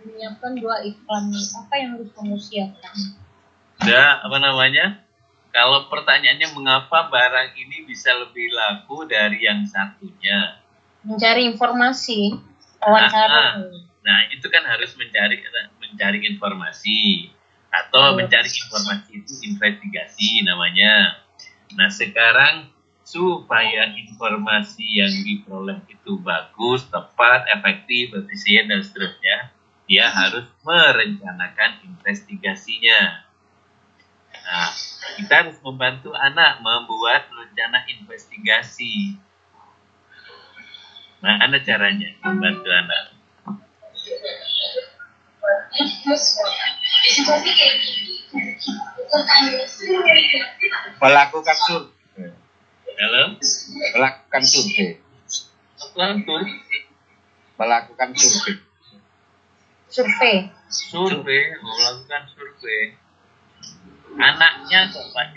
Menyiapkan 2 iklan. Apa yang harus kamu siapkan? Kalau pertanyaannya mengapa barang ini bisa lebih laku dari yang satunya? Mencari informasi, wawancara. Nah, itu kan harus mencari informasi atau mencari informasi itu investigasi namanya. Nah, sekarang supaya informasi yang diperoleh itu bagus, tepat, efektif, efisien dan seterusnya, dia harus merencanakan investigasinya. Nah, kita harus membantu anak membuat rencana investigasi. Nah, ada caranya membantu anak. Melakukan survei. Halo? Melakukan survei. Melakukan survei. Melakukan survei. Anaknya Pak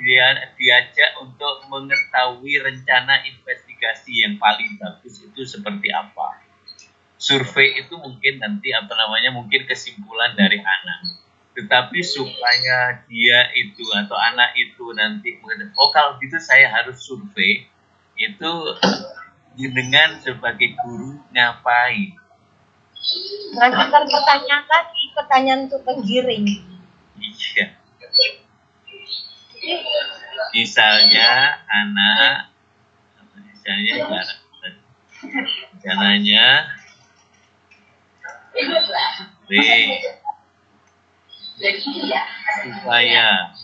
diajak untuk mengetahui rencana investigasi yang paling bagus itu seperti apa. Survei itu mungkin nanti mungkin kesimpulan dari anak. Tetapi supaya dia itu atau anak itu nanti kalau gitu saya harus survei, itu dengan sebagai guru ngapain? Lanjutkan pertanyaan tadi, pertanyaan untuk penggiring. Iya. Misalnya rencananya supaya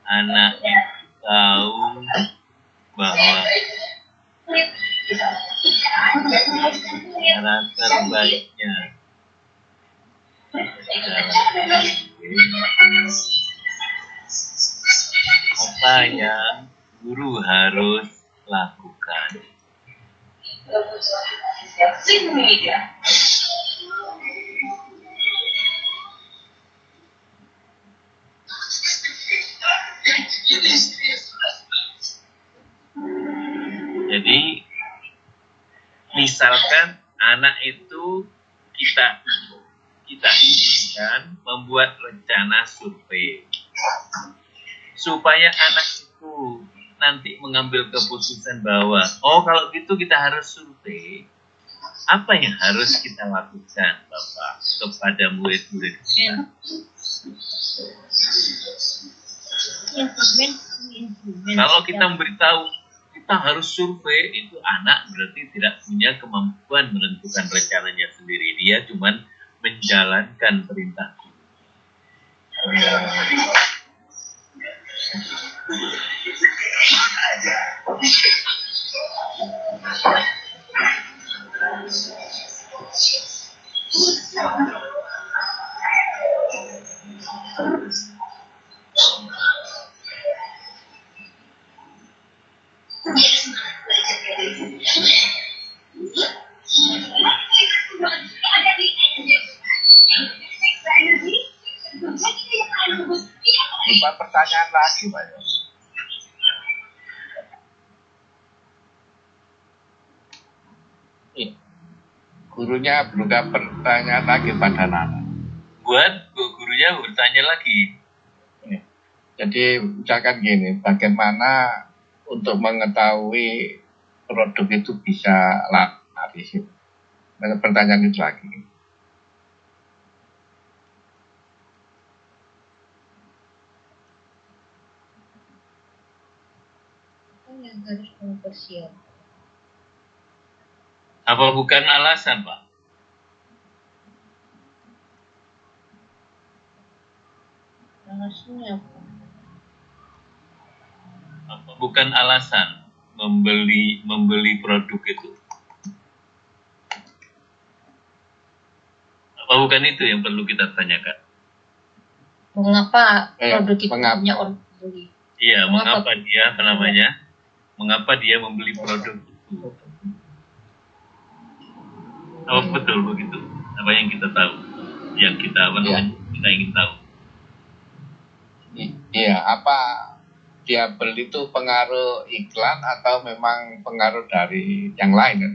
anak itu tahu bahwa cara terbaiknya apa yang guru harus lakukan. Jadi misalkan anak itu kita izinkan membuat rencana survei supaya anak itu nanti mengambil keputusan bahwa kalau gitu kita harus survei. Apa yang harus kita lakukan, Bapak, kepada murid-murid kita? Kalau kita memberitahu kita harus survei, itu anak berarti tidak punya kemampuan menentukan rencananya sendiri. Dia cuma menjalankan perintah guru. Bukan pertanyaan lagi, Pak. Gurunya bukan pertanyaan lagi pada anak. Buat gurunya bertanya lagi. Jadi misalkan gini, bagaimana untuk mengetahui produk itu bisa laris? Pertanyaan itu lagi. Yang harus kamu persiapkan. Apa bukan alasan, Pak? Alasannya apa? Apa bukan alasan membeli produk itu? Apa bukan itu yang perlu kita tanyakan? Mengapa produk itu punya orang beli? Iya, mengapa dia membeli produk itu? Oh, betul begitu. Apa yang kita tahu? Yang kita kita ingin tahu. Iya, apa dia beli itu pengaruh iklan atau memang pengaruh dari yang lain kan?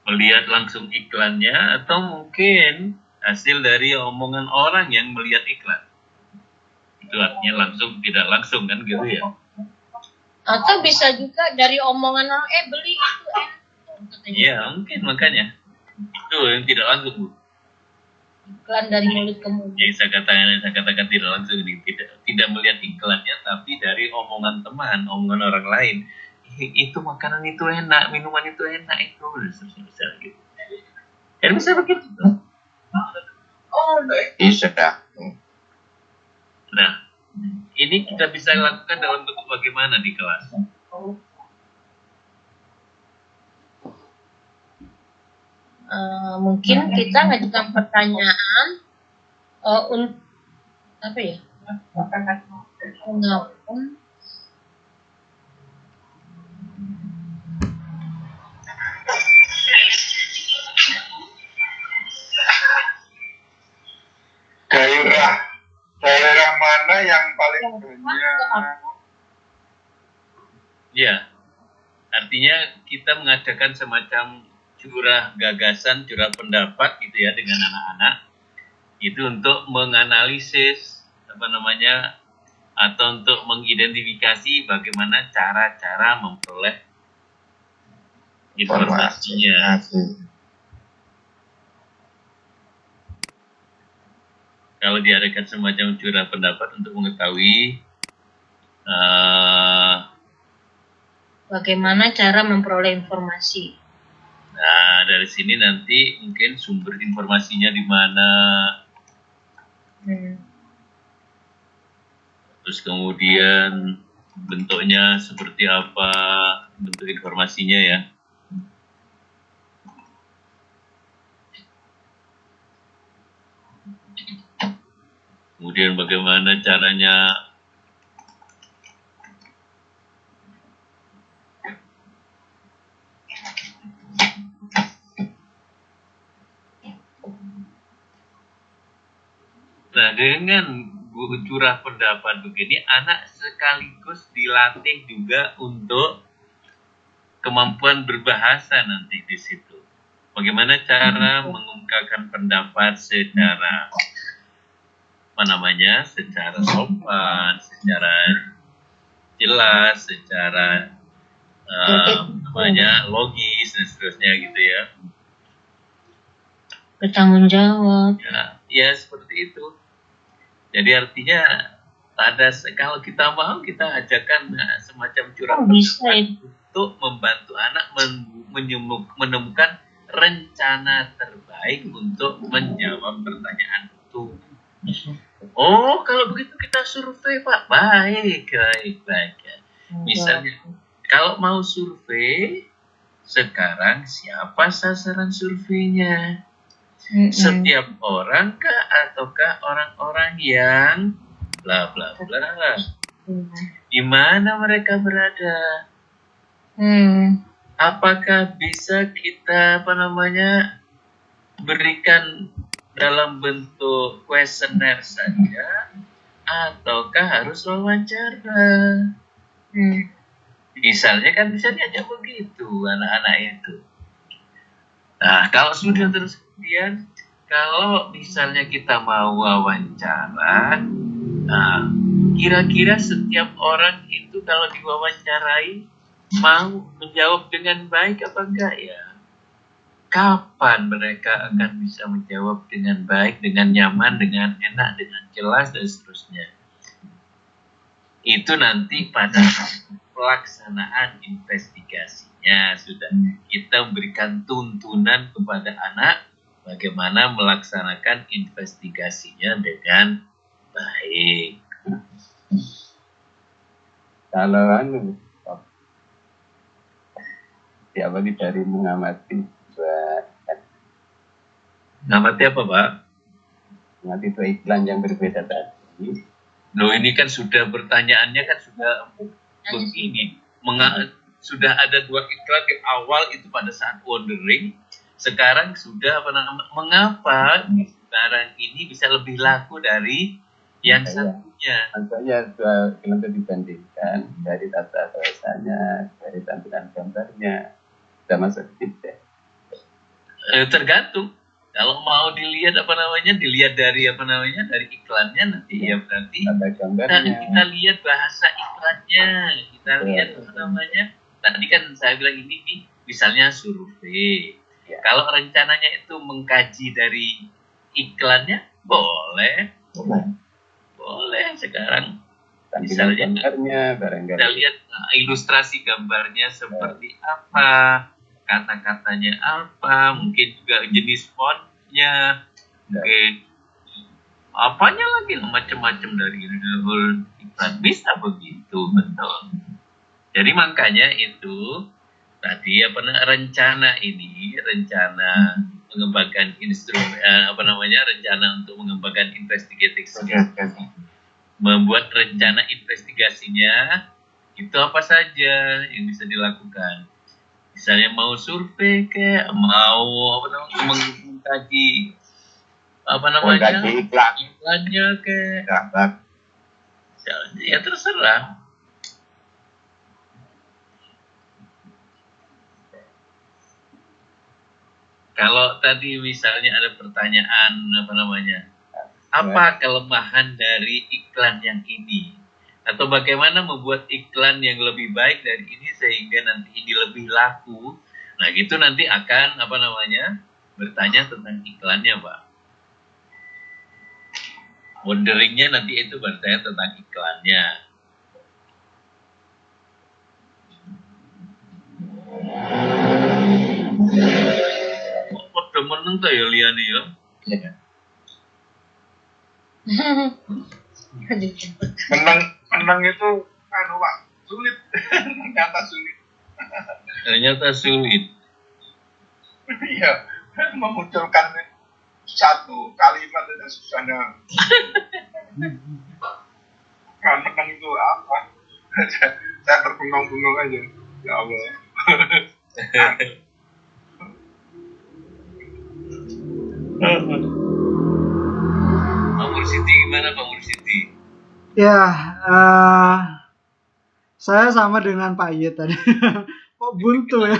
Melihat langsung iklannya atau mungkin hasil dari omongan orang yang melihat iklan. Itu artinya langsung tidak langsung kan gitu ya. Atau bisa juga dari omongan orang, beli itu enak. Iya mungkin makanya. Itu yang tidak langsung Bu. Iklan dari mulut ke mulut. Yang saya katakan tidak langsung ini tidak melihat iklannya tapi dari omongan teman, omongan orang lain. Itu makanan itu enak, minuman itu enak itu bisa gitu. Kan bisa begitu. Oh, Bisa. Nah, ini kita bisa lakukan dalam bentuk bagaimana di kelas? mungkin kita ngajukan pertanyaan apa ya? Mengapa? Daerah mana yang paling banyak? Ya, artinya kita mengadakan semacam curah gagasan, curah pendapat gitu ya dengan anak-anak. Itu untuk menganalisis atau untuk mengidentifikasi bagaimana cara-cara memperoleh informasinya. Kalau diadakan semacam curah pendapat untuk mengetahui bagaimana cara memperoleh informasi. Nah, dari sini nanti mungkin sumber informasinya di mana. Terus kemudian bentuknya seperti apa, bentuk informasinya ya. Kemudian bagaimana caranya Nah, dengan curah pendapat begini, anak sekaligus dilatih juga untuk kemampuan berbahasa nanti di situ. Bagaimana cara mengungkapkan pendapat secara secara sopan, secara jelas, secara logis dan seterusnya gitu ya. Bertanggung jawab. Ya seperti itu. Jadi artinya kalau kita mau kita ajarkan semacam curah pendapat untuk membantu anak menemukan rencana terbaik untuk menjawab pertanyaan itu. Oh, kalau begitu kita survei Pak. Baik. Misalnya, kalau mau survei, sekarang siapa sasaran surveinya? Setiap orang kah ataukah orang-orang yang bla bla bla? Di mana mereka berada? Apakah bisa kita berikan dalam bentuk kuesioner saja ataukah harus wawancara? Misalnya kan bisa diajak begitu anak-anak itu. Nah, kalau sudah terus kemudian, kalau misalnya kita mau wawancara, kira-kira setiap orang itu kalau diwawancarai mau menjawab dengan baik apa enggak ya? Kapan mereka akan bisa menjawab dengan baik, dengan nyaman, dengan enak, dengan jelas dan seterusnya? Itu nanti pada pelaksanaan investigasinya sudah kita memberikan tuntunan kepada anak bagaimana melaksanakan investigasinya dengan baik. Kalau siapa dari mengamati Mengamati apa Pak? Mengamati dua iklan yang berbeda tadi. Loh ini kan sudah pertanyaannya kan sudah begini. Sudah ada 2 iklan di awal itu pada saat wondering. Sekarang sudah mengapa sekarang ini bisa lebih laku dari yang satunya? Makanya kalau dibandingkan dari tata bahasanya, dari tampilan gambarnya, sudah masuk feedback. Tergantung. Kalau mau dilihat dilihat dari dari iklannya nanti ya berarti kita lihat bahasa iklannya, kita lihat tadi kan saya bilang ini nih misalnya survei. Ya. Kalau rencananya itu mengkaji dari iklannya boleh sekarang misalnya gambarnya barangkali kita lihat ilustrasi gambarnya seperti apa, kata-katanya apa, mungkin juga jenis fontnya, mungkin apanya lagi macam-macam dari whole iklan bisa begitu, betul. Jadi makanya itu tadi rencana mengembangkan rencana untuk mengembangkan investigasi, membuat rencana investigasinya itu apa saja yang bisa dilakukan. Misalnya mau survei mau mengkaji iklannya ya terserah. Kalau tadi misalnya ada pertanyaan apa kelemahan dari iklan yang ini? Atau bagaimana membuat iklan yang lebih baik dari ini sehingga nanti ini lebih laku? Nah, gitu nanti akan bertanya tentang iklannya, Pak. Wonderingnya nanti itu bertanya tentang iklannya. Kok meneng tuh ya liane ya? Iya. menang itu Pak sulit. Ternyata sulit. Iya, memunculkan satu kalimat itu susahnya. Kan menang itu apa? Saya terbengong-bengong aja. Ya Allah. Pak Mursidi gimana Pak Mursidi? Ya, saya sama dengan Pak Ye tadi. Kok buntu ya?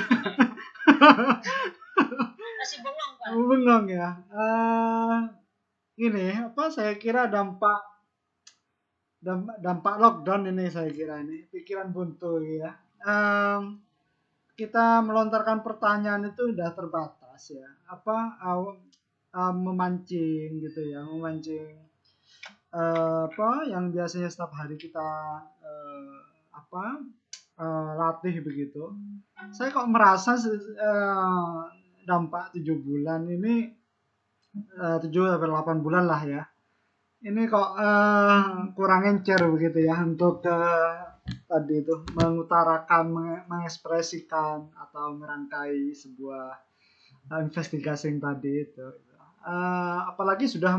Masih bengong, Pak. Bengong ya. Ini saya kira dampak lockdown ini saya kira ini pikiran buntu ya. Kita melontarkan pertanyaan itu udah terbatas ya. Memancing gitu ya, yang biasanya setiap hari kita latih begitu. Saya kok merasa dampak 7 bulan ini 7-8 bulan lah ya. Ini kok kurang encer begitu ya untuk tadi itu mengutarakan, mengekspresikan atau merangkai sebuah investigasi yang tadi itu. Apalagi sudah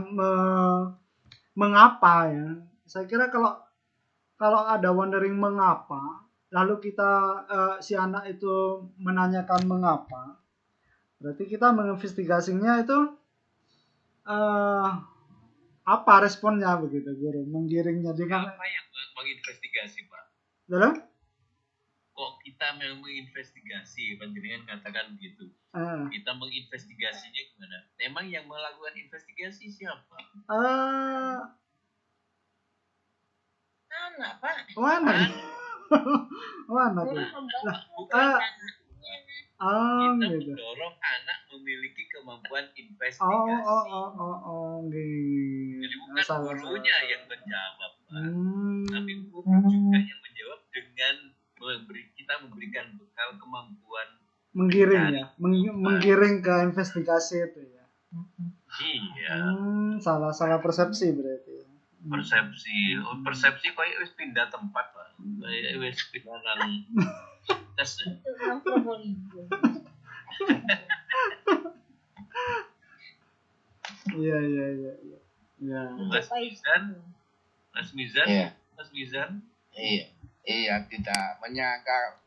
mengapa ya. Saya kira kalau ada wondering mengapa, lalu kita si anak itu menanyakan mengapa, berarti kita menginvestigasinya itu apa responnya begitu, guru, menggiringnya dengan apa yang menginvestigasi, Pak? Dalam? Kok kita menginvestigasi, panjenengan katakan begitu. Kita menginvestigasinya gimana? Memang yang melakukan investigasi siapa? Anak, Pak. Anak. Anak. Kita Gitu. mendorong anak memiliki kemampuan investigasi. Jadi bukan gurunya yang menjawab, Pak. Tapi guru juga yang menjawab dengan kita memberikan bekal kemampuan menggiring ya, menggiring ke investigasi itu ya. Iya. Salah persepsi berarti. Persepsi kayak wis pindah tempat, Pak. Kayak wis pindah nang tes. Iya. Ya. Dan Mas Mizan, Iya. Mas Mizan. Iya, tidak menyangka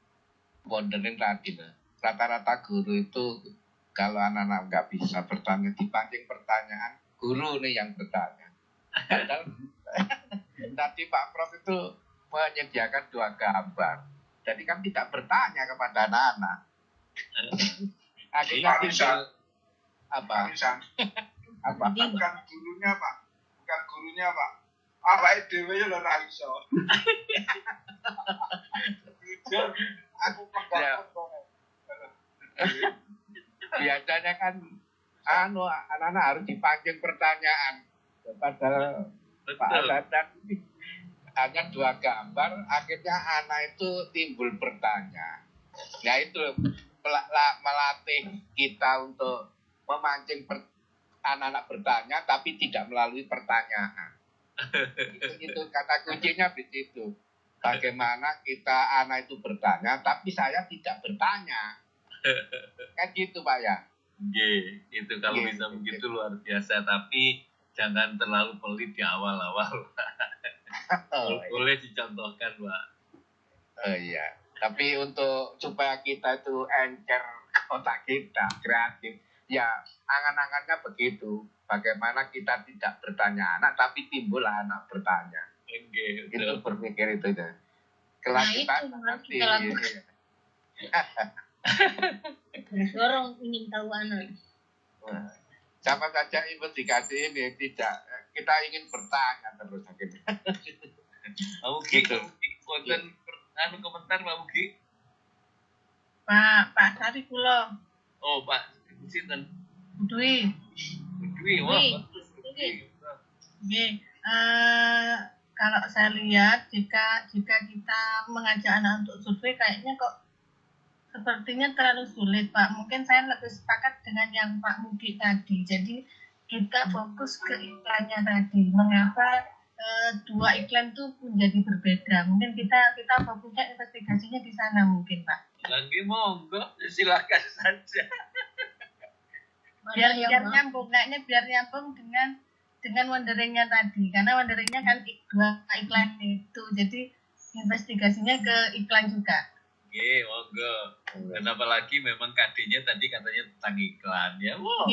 wondering tadi. Rata-rata guru itu kalau anak-anak nggak bisa bertanya, dipancing pertanyaan, guru nih yang bertanya. Padahal tadi Pak Prof itu menyediakan 2 gambar. Jadi kan tidak bertanya kepada anak-anak. Akhirnya tinggal apa? Apa? Bukan gurunya Pak. Awake dhewe yo ora iso. Aku Ya. pegang. Biasanya kan anak-anak harus dipancing pertanyaan. Padahal Pak Betul. Hasan hanya 2 gambar, akhirnya anak itu timbul bertanya. Nah itu melatih kita untuk memancing anak-anak bertanya, tapi tidak melalui pertanyaan. itu kata kuncinya di situ. Bagaimana kita anak itu bertanya, tapi saya tidak bertanya. Kan gitu Pak ya. Oke, itu kalau bisa begitu luar biasa. Tapi jangan terlalu pelit di awal-awal. Boleh dicontohkan, Pak. Oh iya. Tapi untuk supaya kita itu encer otak kita, kreatif, ya angan-angannya begitu. Bagaimana kita tidak bertanya anak, tapi timbul anak bertanya. Oke, Itu betul. berpikir itu. Nah, Kelanjutan itu yang nanti. kita lakukan. Dorong ingin tahu anak. Nah, sama saja investigasi ini tidak, kita ingin bertanya terus akhirnya. Pak Mugi, Gitu. wonten komentar Pak Mugi? Pak Sari kula Oh, Pak Sinten? Dwi. Dwi, wah, Dwi. bagus. Dwi. Nggih. Kalau saya lihat jika kita mengajak anak untuk survei kayaknya kok sepertinya terlalu sulit, Pak. Mungkin saya lebih sepakat dengan yang Pak Mugi tadi. Jadi kita fokus ke iklannya tadi. Mengapa 2 iklan itu menjadi berbeda? Mungkin kita fokusnya investigasinya di sana mungkin, Pak. Lagi monggo, silakan saja. biar Mana yang mau? nyambung, kayaknya biar nyambung dengan wonderingnya tadi, karena wonderingnya kan 2 iklan itu, jadi investigasinya ke iklan juga. Oke, monggo. Dan apalagi memang KD-nya tadi katanya tentang iklan ya. Wah,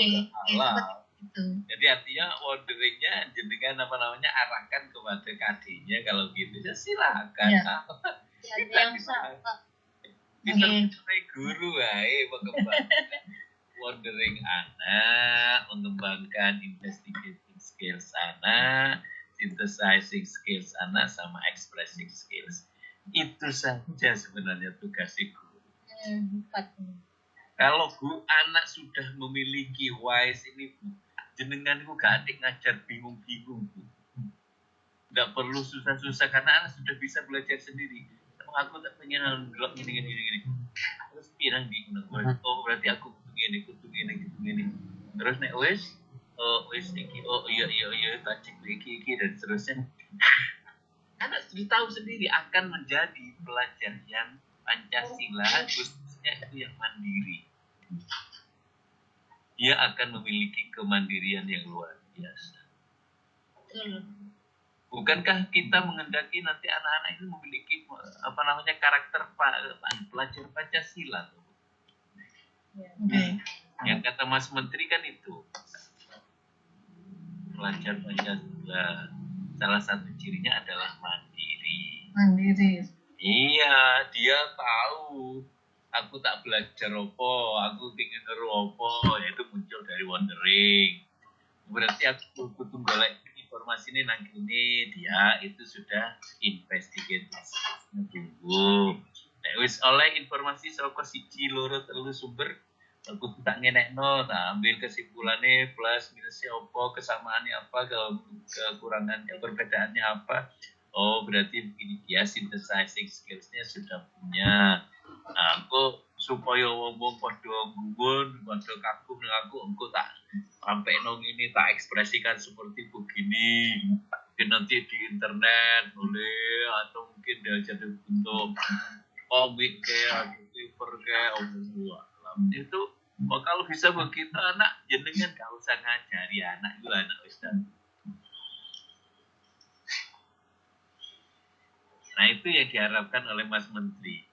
salah. Itu. Jadi artinya orderingnya jenengan arahkan kepada KD-nya kalau gitu ya silakan. Ya. Ada yang salah. Kita Oke. sebagai guru mengembangkan wondering anak, mengembangkan investigating skills anak, synthesizing skills anak, sama expressing skills. Itu saja sebenarnya tugas guru. 4. Kalau anak sudah memiliki wise ini, jenengan itu gak adik ngajar bingung-bingung. Gak perlu susah-susah karena anak sudah bisa belajar sendiri. Aku tak pengen ngelok gini. Terus pirang di oh berarti aku kudu gini. Terus nek wis iki iya tak cek iki dan seterusnya. Anak sudah tahu sendiri akan menjadi pelajar yang Pancasila, khususnya itu yang mandiri. Dia akan memiliki kemandirian yang luar biasa. Betul. Bukankah kita menghendaki nanti anak-anak itu memiliki karakter pelajar Pancasila? Ya. Oke. Yang kata Mas Menteri kan itu pelajar Pancasila. Salah satu cirinya adalah mandiri. Iya, dia tahu. Aku tak belajar aku ingin ngeru yaitu muncul dari wondering. Berarti aku butuh golek informasi ini nang kene, dia itu sudah investigate tunggu. Nek wis oleh informasi saka 1, 2, 3 sumber, aku tak ngenekno, tak ambil kesimpulannya plus minusnya apa, kesamaannya apa, kekurangannya, perbedaannya apa. Oh, berarti begini dia synthesizing skills-nya sudah punya. Nah, aku supaya wong-wong padha gumun, padha kagum dengan aku, engko tak sampai nong ini tak ekspresikan seperti begini. Mungkin nanti di internet boleh atau mungkin dia jadi bentuk komik kayak paper kayak itu. Kalau bisa begitu anak jenengan gak usah ngajari anak itu anak Ustaz. Nah itu yang diharapkan oleh Mas Menteri,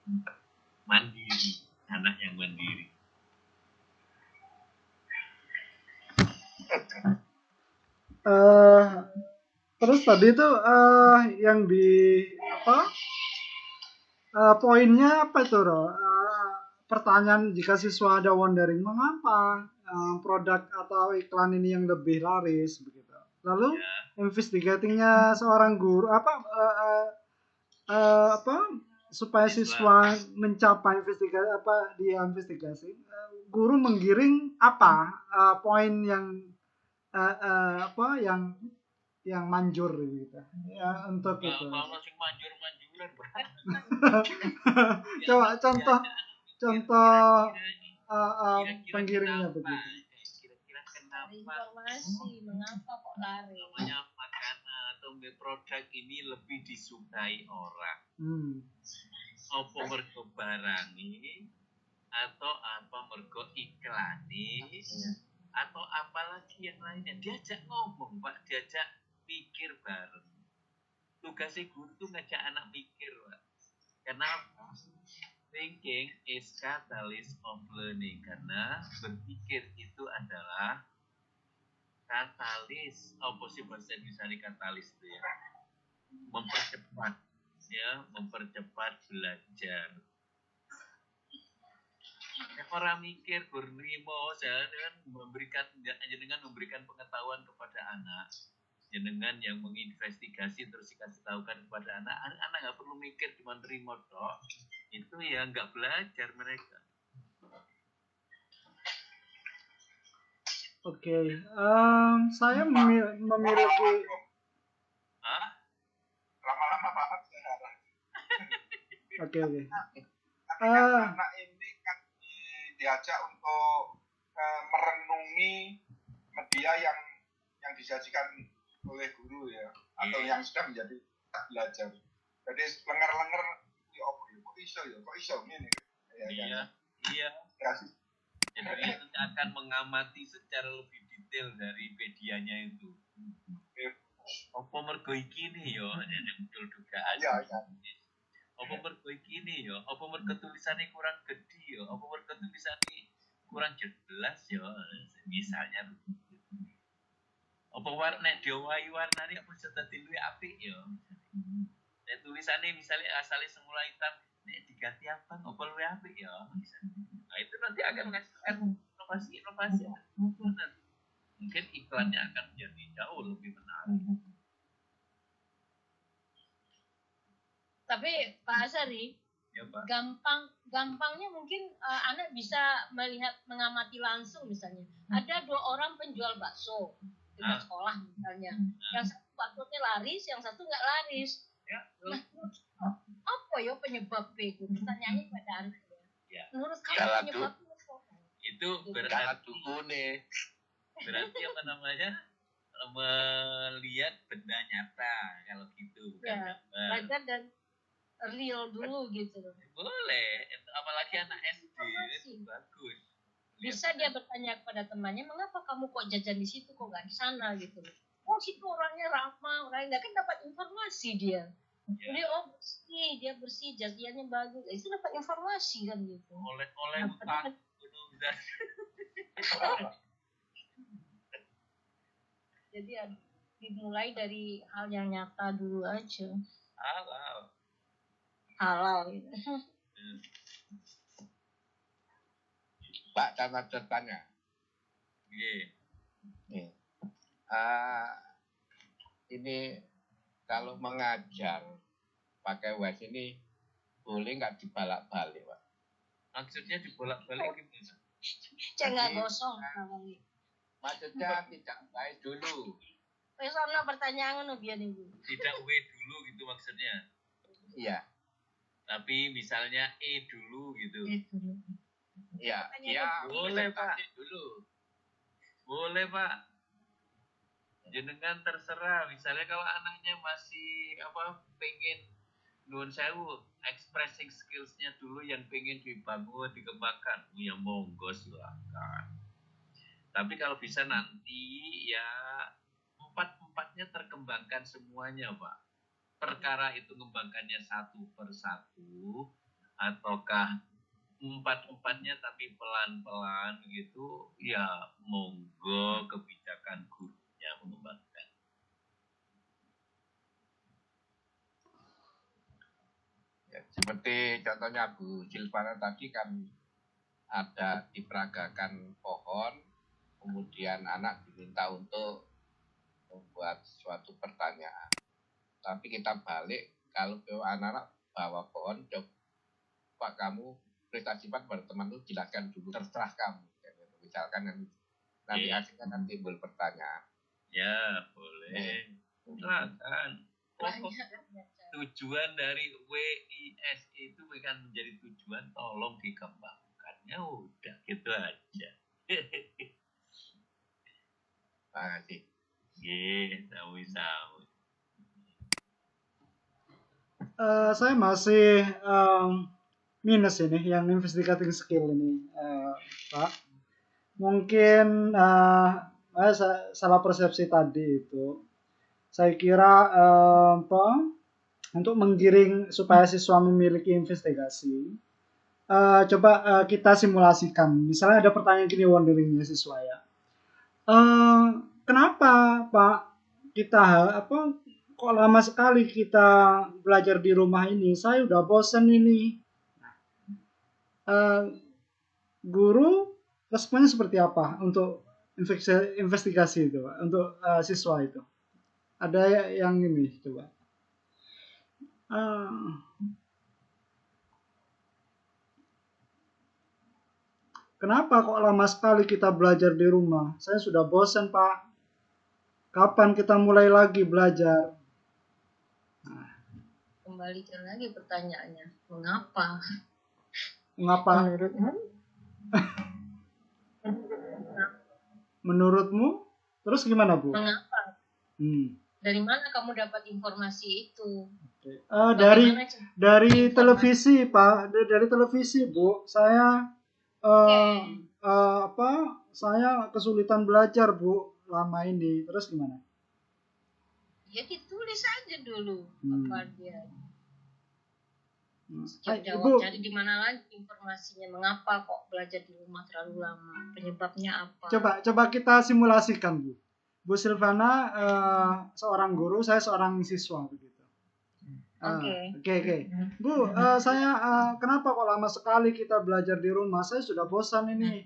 mandiri, anak yang mandiri. Eh, terus tadi tuh yang di apa poinnya apa itu Ro? Pertanyaan jika siswa ada wondering mengapa produk atau iklan ini yang lebih laris begitu. Lalu investigatingnya seorang guru apa supaya siswa mencapai investigasi dia investigasi guru menggiring apa poin yang apa yang manjur gitu ya untuk itu. Kalau sing manjur-manjuran Coba contoh penggiringnya begitu. Kira-kira kenapa Informasi mengapa kok lari? namanya makanan atau produk ini lebih disukai orang? Apa mergo barangi atau apa mergo iklani atau apalagi yang lainnya? Diajak ngomong Pak, diajak pikir bareng. Tugasnya guru tuh ngajak anak mikir Pak. Kenapa? Thinking is catalyst of learning, karena berpikir itu adalah katalis. Apa sih bahasa Indonesia katalis itu ya? Mempercepat belajar. Orang mikir bernimo dengan memberikan pengetahuan kepada anak, jenengan yang menginvestigasi terus dikasih tahukan kepada anak nggak perlu mikir cuma terima toh, itu ya nggak belajar mereka. Oke, saya memiliki lama-lama paham sekarang. Oke. Anak ini kan diajak untuk merenungi media yang disajikan oleh guru ya, atau yang sudah menjadi belajar. Jadi lenger-lenger kok iso ini. Iya. Jadi itu akan mengamati secara lebih detail dari medianya itu. Apa mergo iki nih yo, muncul dugaan. Iya. Apa mergo iki nih yo, apa mergo tulisannya kurang gede yo, apa mergo tulisannya kurang jelas yo, misalnya. Apa warna diwai warnane apa bisa dadi luwih apik yo. Nek tulisannya misalnya asalnya semula hitam, nek diganti abang apa luwih apik yo. Nah, itu nanti akan menghasilkan inovasi. Mungkin iklannya akan menjadi jauh lebih menarik. Tapi Pak Asari, Ya, Pak. gampangnya mungkin anak bisa melihat mengamati langsung misalnya. Ada 2 orang penjual bakso dekat sekolah misalnya. Yang satu baksonya laris, yang satu nggak laris. Ya, Nah, apa ya penyebabnya itu? Pertanyaannya pada anak ya. Menurut kamu Kalau penyebabnya apa? Itu berarti apa namanya? Melihat benda nyata kalau gitu, bukan Ya, belajar dan real dulu gitu. Boleh, apalagi anak SD itu bagus. Bisa dia bertanya kepada temannya, mengapa kamu kok jajan di situ kok nggak di sana gitu. Oh situ orangnya ramah, orangnya nggak, kan dapat informasi dia. Jadi dia bersih, jadiannya bagus. Itu dapat informasi kan gitu. Oleh utang itu bisa. Jadi dimulai dari hal yang nyata dulu aja. Halal gitu. Pak, sama bertanya. Ini kalau mengajar pakai WES ini boleh nggak dibalak-balik, Pak? Maksudnya dibolak-balik gimana? Nggak gosong. Maksudnya tidak baik dulu. Soalnya pertanyaan biar nih. Tidak W dulu gitu maksudnya. Iya. Tapi misalnya E dulu gitu. Iya. Boleh Pak. Dulu. Boleh Pak. Jenengan terserah. Misalnya kalau anaknya masih pengen nuwun sewu, expressing skills-nya dulu yang pengen dibangun, dikembangkan, ya monggo silakan. Tapi kalau bisa nanti ya 4-4-nya terkembangkan semuanya Pak. perkara itu ngembangkannya satu per satu, ataukah empat-empatnya tapi pelan-pelan gitu, ya monggo kebijakan gurunya mengembangkan. Ya, seperti contohnya Bu Silvana tadi kan ada diperagakan pohon, kemudian anak diminta untuk membuat suatu pertanyaan. Tapi kita balik, kalau anak-anak bawa pohon, coba kamu prestasi pada teman itu jelaskan dulu, terserah kamu. Misalkan nanti akhirnya kan timbul pertanyaan. Ya, boleh. Silakan. Tujuan dari WIS itu bukan menjadi tujuan, tolong dikembangkan. Ya udah, gitu aja. Makasih. Sama-sama. Saya masih minus ini yang investigating skill ini, Pak. Mungkin salah persepsi tadi itu. Saya kira untuk menggiring supaya siswa memiliki investigasi, coba kita simulasikan. Misalnya ada pertanyaan gini wonderingnya siswa ya. Kenapa Pak kita kok lama sekali kita belajar di rumah ini? Saya udah bosan ini. Guru responnya seperti apa untuk investigasi itu, Pak, untuk siswa itu? Ada yang ini coba. Kenapa kok lama sekali kita belajar di rumah? Saya sudah bosan, Pak. Kapan kita mulai lagi belajar? Kembalikan lagi pertanyaannya, mengapa? Mengapa? Menurutmu? Menurutmu? Terus gimana, Bu? Mengapa? Dari mana kamu dapat informasi itu? Dari televisi, Pak. Dari televisi, Bu. Saya saya kesulitan belajar, Bu, lama ini. Terus gimana? Ya ditulis aja dulu apa dia. Siap Ibu, jawab, cari di mana lagi informasinya, mengapa kok belajar di rumah terlalu lama, penyebabnya apa? Coba kita simulasikan, Bu. Bu Silvana seorang guru, saya seorang siswa begitu. Oke. Bu, saya kenapa kok lama sekali kita belajar di rumah? Saya sudah bosan ini.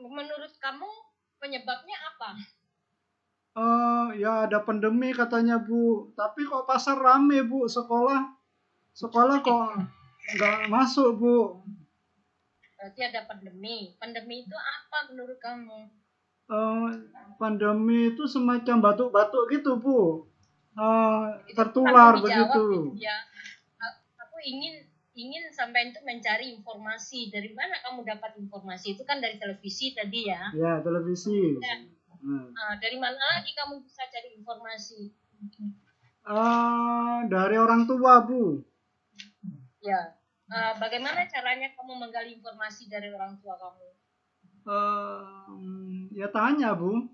Menurut kamu penyebabnya apa? Ya ada pandemi katanya, Bu. Tapi kok pasar rame, Bu. Sekolah kok nggak masuk, Bu. Berarti ada pandemi. Pandemi itu apa menurut kamu? Pandemi itu semacam batuk-batuk gitu, Bu. Tertular begitu. Ya, aku ingin sampai itu mencari informasi. Dari mana kamu dapat informasi? Itu kan dari televisi tadi ya? Ya, televisi. Dari mana lagi kamu bisa cari informasi? Dari orang tua, Bu. Ya. Bagaimana caranya kamu menggali informasi dari orang tua kamu? Ya tanya, Bu.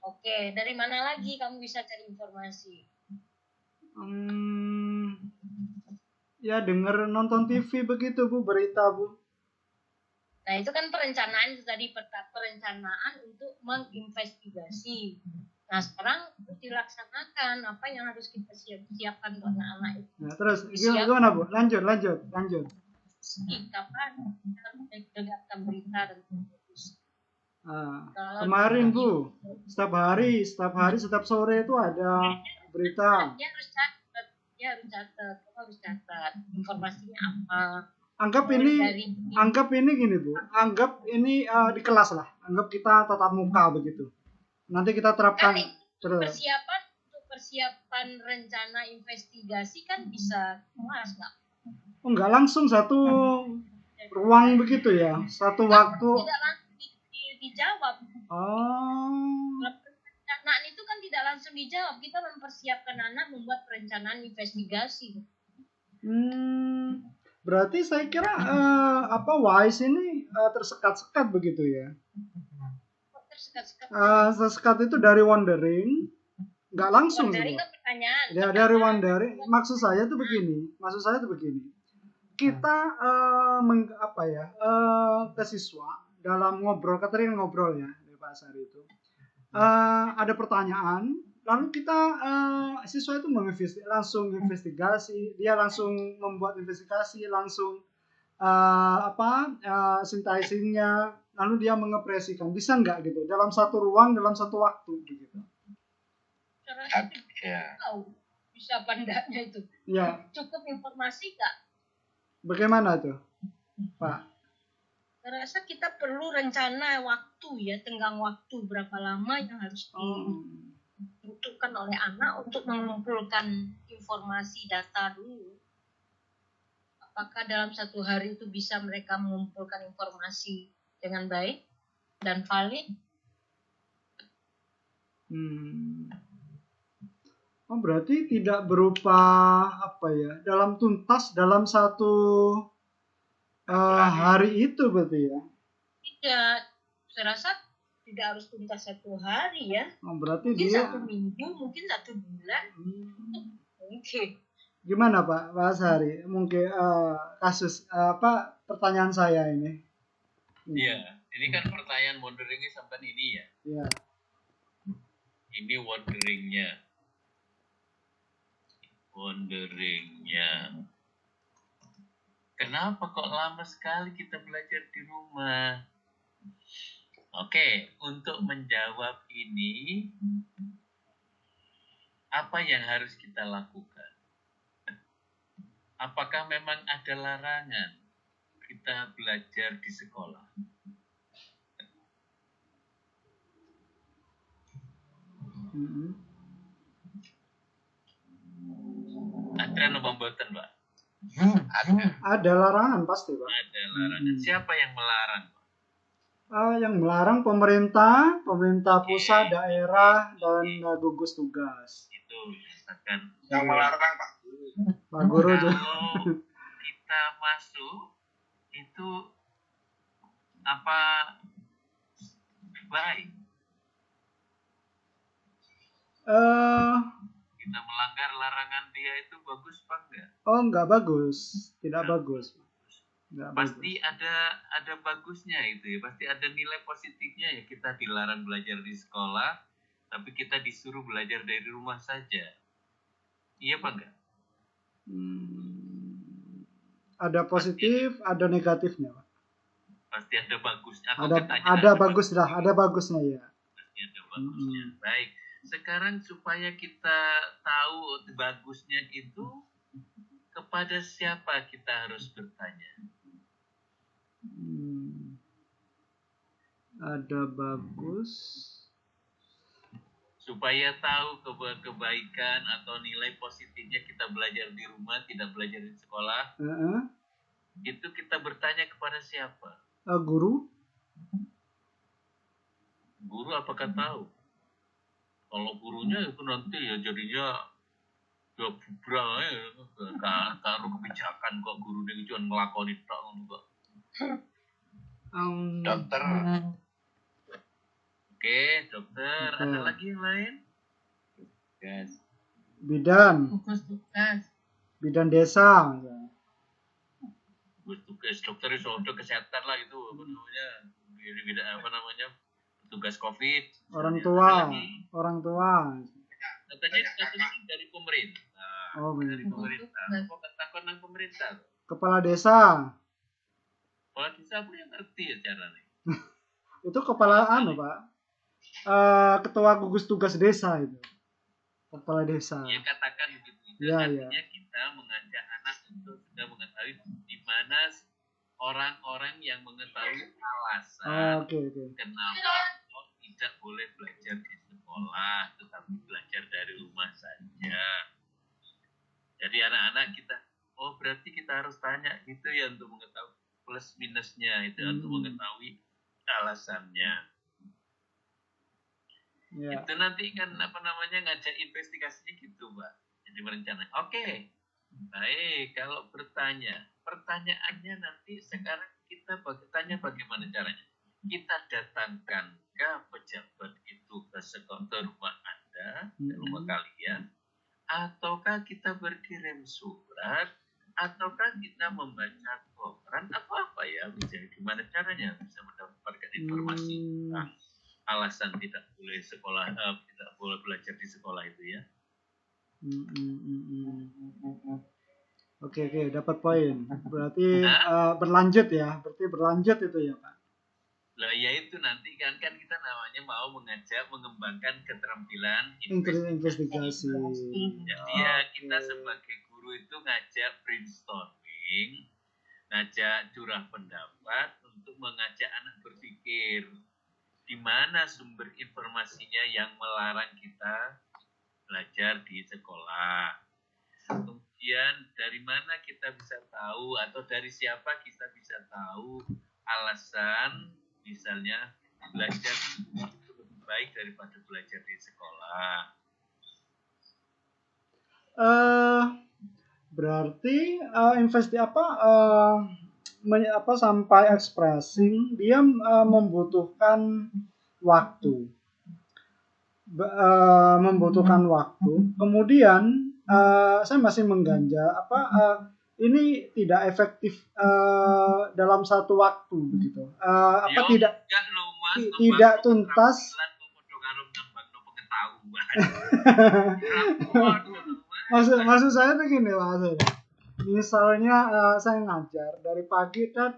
Oke, dari mana lagi kamu bisa cari informasi? Ya denger nonton TV begitu, Bu, berita, Bu. Nah, itu kan perencanaan itu tadi, perencanaan untuk menginvestigasi. Nah, sekarang dilaksanakan apa yang harus kita siapkan untuk anak-anak itu. Nah, terus gimana, Bu? Lanjut. Kapan kita mendengarkan berita dan kemarin, Bu, setiap hari, setiap sore itu ada berita. Dia harus catat informasinya apa. Anggap ini gini, Bu. Anggap ini di kelas lah. Anggap kita tatap muka begitu. Nanti kita terapkan terus. Persiapan rencana investigasi kan bisa kelas nggak? Enggak langsung satu ruang begitu ya, satu waktu. Tidak langsung dijawab. Perencanaan itu kan tidak langsung dijawab. Kita mempersiapkan anak membuat perencanaan investigasi. Berarti saya kira WISE ini tersekat-sekat begitu ya? Sekat itu dari wondering, nggak langsung Dari sih, Pak. kan pertanyaan. Ya dari wondering. Maksud saya tuh begini. Kita ke siswa dalam ngobrol, Catherine ngobrol ya di pasar itu. Ada pertanyaan, lalu kita siswa itu langsung investigasi, dia langsung membuat investigasi, langsung synthesisnya, lalu dia mengekspresikan. Bisa nggak gitu dalam satu ruang, dalam satu waktu begitu? Saya rasa Ya. tahu bisa apa enggaknya itu. Ya, Cukup informasi nggak? bagaimana tuh, Pak? Saya rasa kita perlu rencana waktu ya, tenggang waktu berapa lama yang harus ditentukan oleh anak untuk mengumpulkan informasi data dulu. Apakah dalam satu hari itu bisa mereka mengumpulkan informasi dengan baik dan valid? Oh, berarti tidak berupa dalam tuntas dalam satu hari itu berarti ya? Tidak, saya rasa tidak harus tuntas satu hari ya. Oh, berarti Mungkin dia 1 minggu, mungkin 1 bulan. Mungkin. Gimana Pak Sari? Mungkin kasus pertanyaan saya ini? Iya, ini kan pertanyaan wonderingnya sampai ini ya. Iya. Ini wonderingnya. Kenapa kok lama sekali kita belajar di rumah? Oke, untuk menjawab ini, apa yang harus kita lakukan? Apakah memang ada larangan kita belajar di sekolah? Ada nomor mboten, Pak? Ada larangan pasti, Pak. Ada larangan. Siapa yang melarang, Pak? Yang melarang pemerintah pusat, daerah, dan gugus tugas. Itu misalkan Yang melarang Pak Guru. Pak Guru juga. Kalau kita masuk itu apa baik? Kita melanggar larangan dia itu bagus apa enggak? Oh, enggak bagus, tidak bagus. Enggak Pasti ada bagusnya itu ya, pasti ada nilai positifnya ya, kita dilarang belajar di sekolah, tapi kita disuruh belajar dari rumah saja. Iya apa enggak? Ada positif, ada negatifnya, Pak. Pasti ada bagusnya. Ada bagusnya ya. Pasti ada bagusnya. Baik. Sekarang supaya kita tahu bagusnya itu, kepada siapa kita harus bertanya? Ada bagus. Supaya tahu kebaikan atau nilai positifnya kita belajar di rumah, tidak belajar di sekolah, itu kita bertanya kepada siapa? Guru. Guru apakah tahu? Kalau gurunya itu nanti ya jadinya ya bubrang ya, karo kebijakan kok guru ini cuma ngelakoni tok kok. Dokter. Oke, dokter. Ada lagi yang lain? Yes. Bidan. Gugus tugas. Bidan desa. Gugus tugas dokter itu untuk kesehatan lah itu apa namanya tugas COVID. Orang tua. Katanya dari pemerintah. Dari pemerintah. Kok takut nang pemerintah? Kepala desa. Kepala desa aku yang ngerti ya caranya. Itu kepala Pak. Ketua gugus tugas desa itu. Kepala desa. Ya katakan begitu. Ya, artinya kita mengajak anak untuk sudah mengetahui di mana orang-orang yang mengetahui alasan kenapa kok tidak boleh belajar di sekolah, tetapi belajar dari rumah saja. Jadi anak-anak kita, berarti kita harus tanya gitu ya untuk mengetahui plus minusnya itu, untuk mengetahui alasannya. Ya. Itu nanti kan ngajak investigasinya gitu, Pak. Jadi merencana. Oke. Baik, kalau pertanyaannya nanti sekarang kita tanya bagaimana caranya. Kita datangkan ketika pejabat itu ke rumah Anda, ke rumah kalian, ataukah kita berkirim surat, ataukah kita membaca koran, atau apa ya? Jadi gimana caranya bisa mendapatkan informasi tentang alasan tidak boleh sekolah, tidak boleh belajar di sekolah itu ya? Oke, dapat poin. Berarti berlanjut ya. Berarti berlanjut itu ya, Pak. Lah ya itu nanti kan kita namanya mau mengembangkan keterampilan Investigasi. Jadi ya kita sebagai guru itu ngajak brainstorming, ngajak curah pendapat untuk mengajak anak berpikir di mana sumber informasinya yang melarang kita belajar di sekolah. Kemudian dari mana kita bisa tahu atau dari siapa kita bisa tahu alasan misalnya belajar itu lebih baik daripada belajar di sekolah. Berarti sampai expressing dia membutuhkan waktu. Kemudian saya masih mengganjal ini tidak efektif dalam satu waktu begitu. Tidak tuntas. Maksud saya begini, Mas. Misalnya saya ngajar dari pagi dan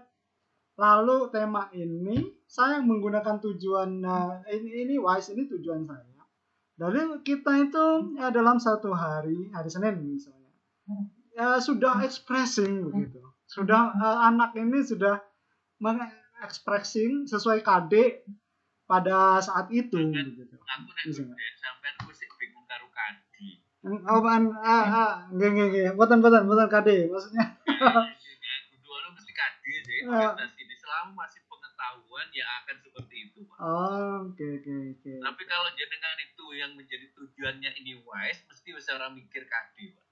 lalu tema ini saya menggunakan tujuan ini WISE ini tujuan saya. Dari kita itu dalam satu hari Senin misalnya sudah expressing begitu. Sudah anak ini sudah mengekspressing sesuai KD pada saat itu begitu. Aku nek sampean musik bingung karo KD. Nggih. Boten KD maksudnya. Kudu mesti KD sih. Orientasi ini selama masih pengetahuan ya akan seperti itu, Pak. Oke. Tapi kalau jenengan itu yang menjadi tujuannya ini WISE mesti wis ora mikir KD, Pak.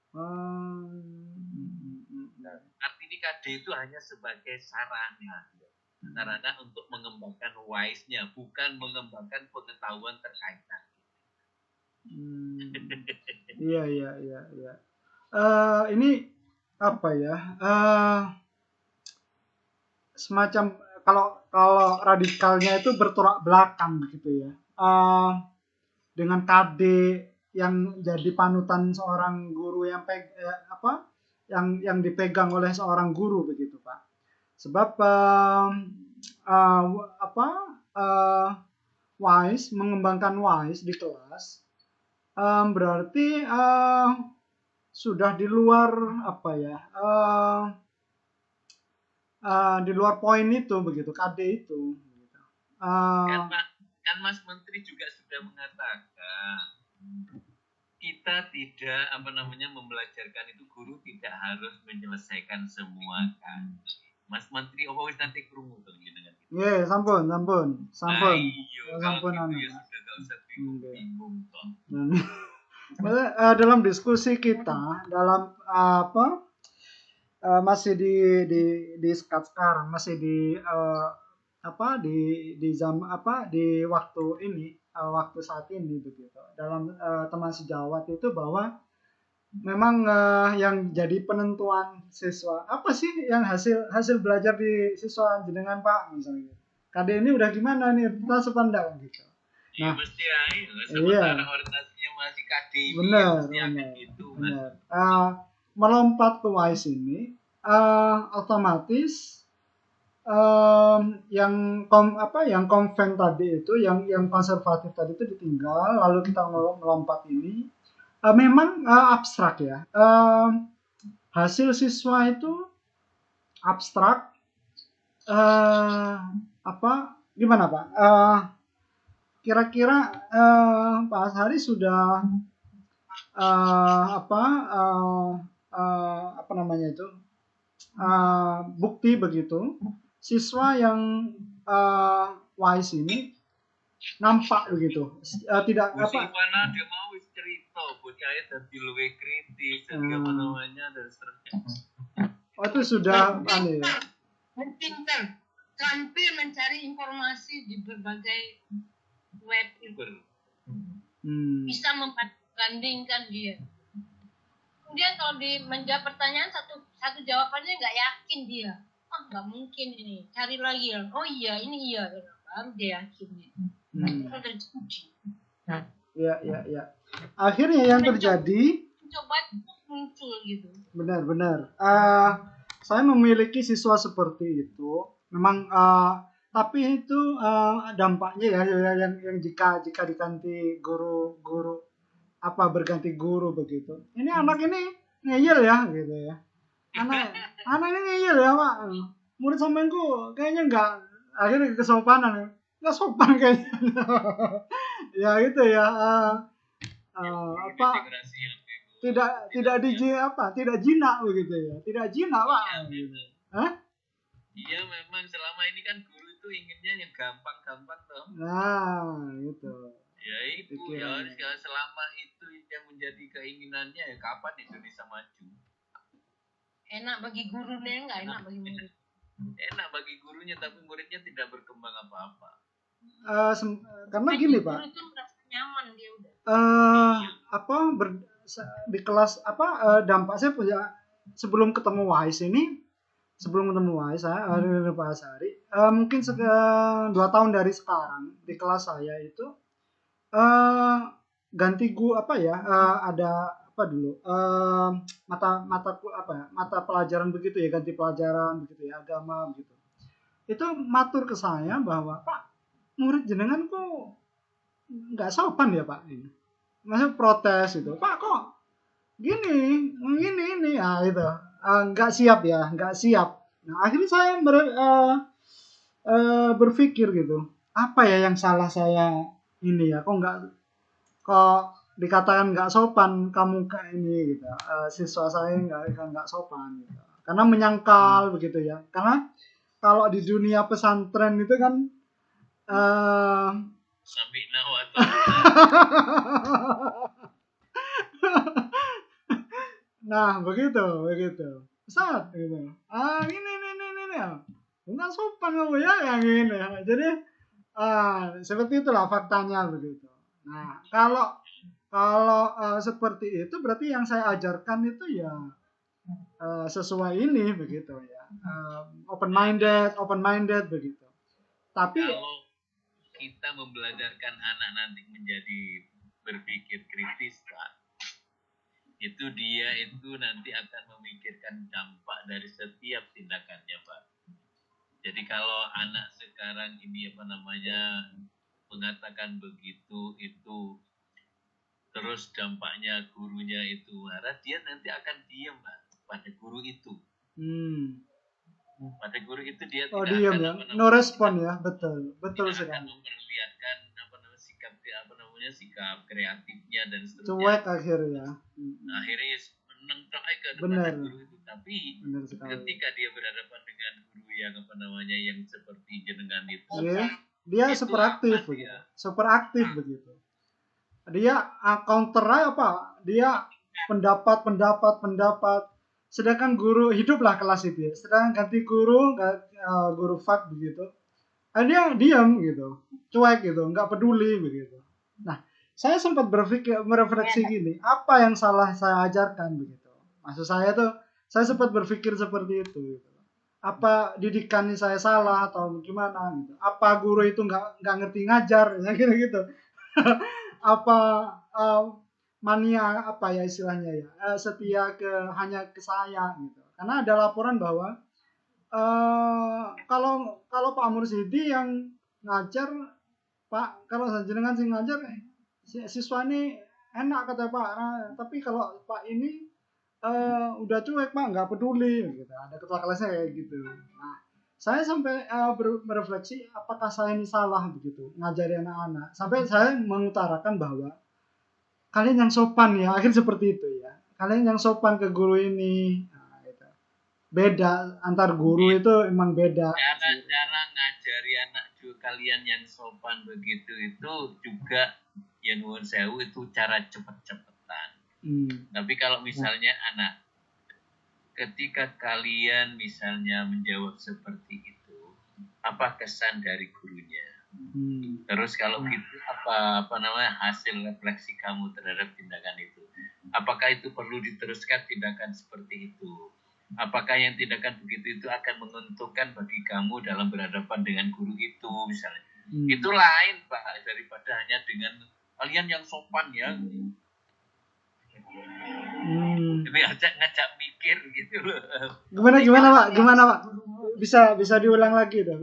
Artinya KD itu hanya sebagai sarana untuk mengembangkan WISE-nya, bukan mengembangkan pengetahuan terkait KD. Iya. Ini apa ya? Semacam kalau radikalnya itu bertolak belakang begitu ya. Dengan KD yang jadi panutan seorang guru yang dipegang oleh seorang guru begitu, Pak. Sebab WISE mengembangkan WISE di kelas berarti sudah di luar di luar poin itu begitu, KD itu. Kan Mas Menteri juga sudah mengatakan kita tidak membelajarkan itu, guru tidak harus menyelesaikan semua kan. Mas Menteri wis nanti krungu to dengan gitu. Nggih, sampun. Sampun Anu. Ya sudah enggak usah bingung toh. Dalam diskusi kita dalam masih di skat sekarang, masih di di waktu ini, waktu saat ini begitu. Dalam teman sejawat itu bahwa memang yang jadi penentuan siswa apa sih yang hasil belajar di siswa jenengan, Pak, misalnya. KD ini udah gimana nih? Kita sepandang gitu. Nah, mesti sementara orientasinya masih KD. Benar. Gitu, benar. Melompat ke WISE ini otomatis yang konven tadi itu, yang konservatif tadi itu ditinggal, lalu kita melompat ini memang abstrak ya. Hasil siswa itu abstrak. Gimana, Pak? Kira-kira Pak Ashari sudah bukti begitu siswa yang WISE ini nampak begitu tidak mana dia mau cerita bocahnya dadi luwih kritis dan dan seterusnya. Itu sudah pintar sambil mencari informasi di berbagai kan dia. Kemudian kalau menjawab pertanyaan satu jawabannya nggak yakin dia. Nggak mungkin ini. Cari lagi. Oh iya, ini iya. Baru dia yakin. Itu terjadi. Ya. Akhirnya yang terjadi. Coba muncul gitu. Benar. Saya memiliki siswa seperti itu. Memang, tapi itu dampaknya ya yang jika diganti guru berganti guru begitu. Ini anak ini ngeyel ya gitu ya. Anak ini ngeyel ya Pak. Murid sampeanku kayaknya akhirnya kesopanan ya. Nggak sopan kayaknya. Ya itu ya. Tidak jinak begitu ya. Tidak jinak Pak. Hah? Iya memang selama ini kan guru itu inginnya yang gampang-gampang toh. Nah, gitu. Ya itu ya selama itu yang menjadi keinginannya ya kapan Indonesia maju? Enak bagi gurunya, enggak enak bagi murid. Enak bagi gurunya tapi muridnya tidak berkembang apa-apa. Karena gini Pak. Guru itu merasa nyaman dia udah. Di kelas dampak saya punya sebelum ketemu Wahis saya Pak Asari, mungkin 2 tahun dari sekarang di kelas saya itu ganti ada dulu mata pelajaran begitu ya, ganti pelajaran begitu ya, agama begitu. Itu matur ke saya bahwa Pak, murid jenengan kok nggak sopan ya Pak ini. Maksudnya protes itu. Pak kok gini ya itu. Nggak siap. Nah, akhirnya saya berpikir gitu, apa ya yang salah saya ini ya, kok dikatakan nggak sopan kamu kayak ini gitu, siswa saya nggak sopan gitu. Karena menyangkal begitu ya, karena kalau di dunia pesantren itu kan Samina wa nah begitu Ustaz gitu. Ini nggak sopan kamu ya yang ini. Jadi seperti itulah faktanya begitu. Nah kalau seperti itu berarti yang saya ajarkan itu ya sesuai ini begitu ya, open minded begitu. Tapi kalau kita membelajarkan anak nanti menjadi berpikir kritis Pak, itu dia itu nanti akan memikirkan dampak dari setiap tindakannya Pak. Jadi kalau anak sekarang ini mengatakan begitu itu terus dampaknya gurunya itu marah, dia nanti akan diam Pak pada guru itu. Pada guru itu dia tidak diam akan ya, no respon ya, betul sekali. Akan memperlihatkan sikap kreatifnya dan seterusnya. Cuek akhirnya. Akhirnya menang ke benar guru itu, tapi ketika dia berhadapan dengan guru yang seperti jenengan itu, dia super aktif begitu. Dia counternya apa? Dia pendapat. Sedangkan guru hiduplah kelas itu ya. Sedangkan ganti guru fak begitu. Dia diam gitu, cuek gitu, nggak peduli begitu. Nah, saya sempat merefleksi gini, apa yang salah saya ajarkan begitu. Maksud saya tuh, saya sempat berpikir seperti itu. Gitu. Apa didikan saya salah atau gimana gitu? Apa guru itu nggak ngerti ngajar, ya gitu. Apa mania apa ya istilahnya ya, setia hanya ke saya gitu. Karena ada laporan bahwa kalau Pak Mursidi yang ngajar Pak, kalau jenengan sih ngajar siswa ini enak kata Pak, tapi kalau Pak ini udah cuek Pak, nggak peduli gitu. Ada ketua kelasnya kayak gitu. Nah, saya sampai berefleksi apakah saya ini salah begitu ngajari anak-anak. Sampai saya mengutarakan bahwa kalian yang sopan ya, akhirnya seperti itu ya. Kalian yang sopan ke guru ini. Beda antar guru itu emang beda. Cara ngajari anak kalian yang sopan begitu itu juga ya nuwun sewu itu cara cepet-cepetan. Tapi kalau misalnya anak ketika kalian misalnya menjawab seperti itu, apa kesan dari gurunya? Terus kalau gitu apa namanya hasil refleksi kamu terhadap tindakan itu? Apakah itu perlu diteruskan tindakan seperti itu? Apakah yang tindakan begitu itu akan menguntungkan bagi kamu dalam berhadapan dengan guru itu misalnya? Itu lain Pak daripada hanya dengan kalian yang sopan ya. Tapi ngajak mikir gitu loh. Gimana Pak? Bisa diulang lagi dah,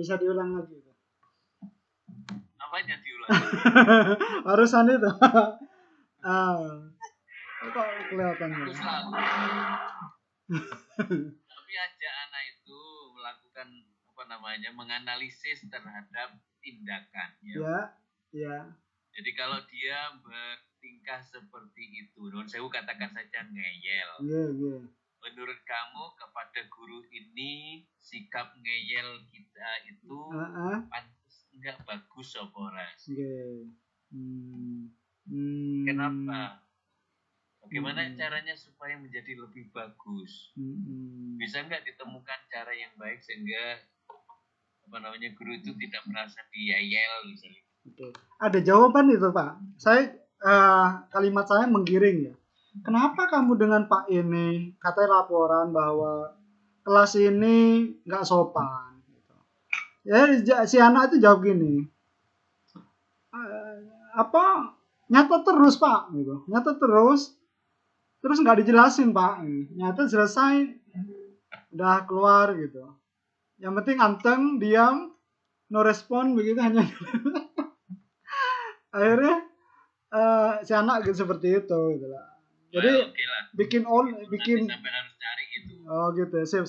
Apanya diulang? Barusan itu. Kok kelihatannya. Tapi ajak anak itu melakukan menganalisis terhadap tindakan Ya. Jadi kalau dia bertingkah seperti itu, saya katakan saja ngeyel. Menurut kamu kepada guru ini sikap ngeyel kita itu pantas enggak, bagus apa ora? Kenapa? Bagaimana caranya supaya menjadi lebih bagus? Bisa enggak ditemukan cara yang baik sehingga guru itu tidak merasa diyayel misalnya? Ada jawaban itu Pak. Kalimat saya menggiring ya. Kenapa kamu dengan Pak ini katanya laporan bahwa kelas ini nggak sopan? Ya si anak itu jawab gini. Nyata terus Pak, gitu. Nyata terus nggak dijelasin Pak. Nyata selesai, udah keluar gitu. Yang penting anteng, diam, no respon begitu hanya. Akhirnya si anak gitu seperti itu gitu lah. Jadi bikin sampai harus cari itu. Oh gitu. Siap.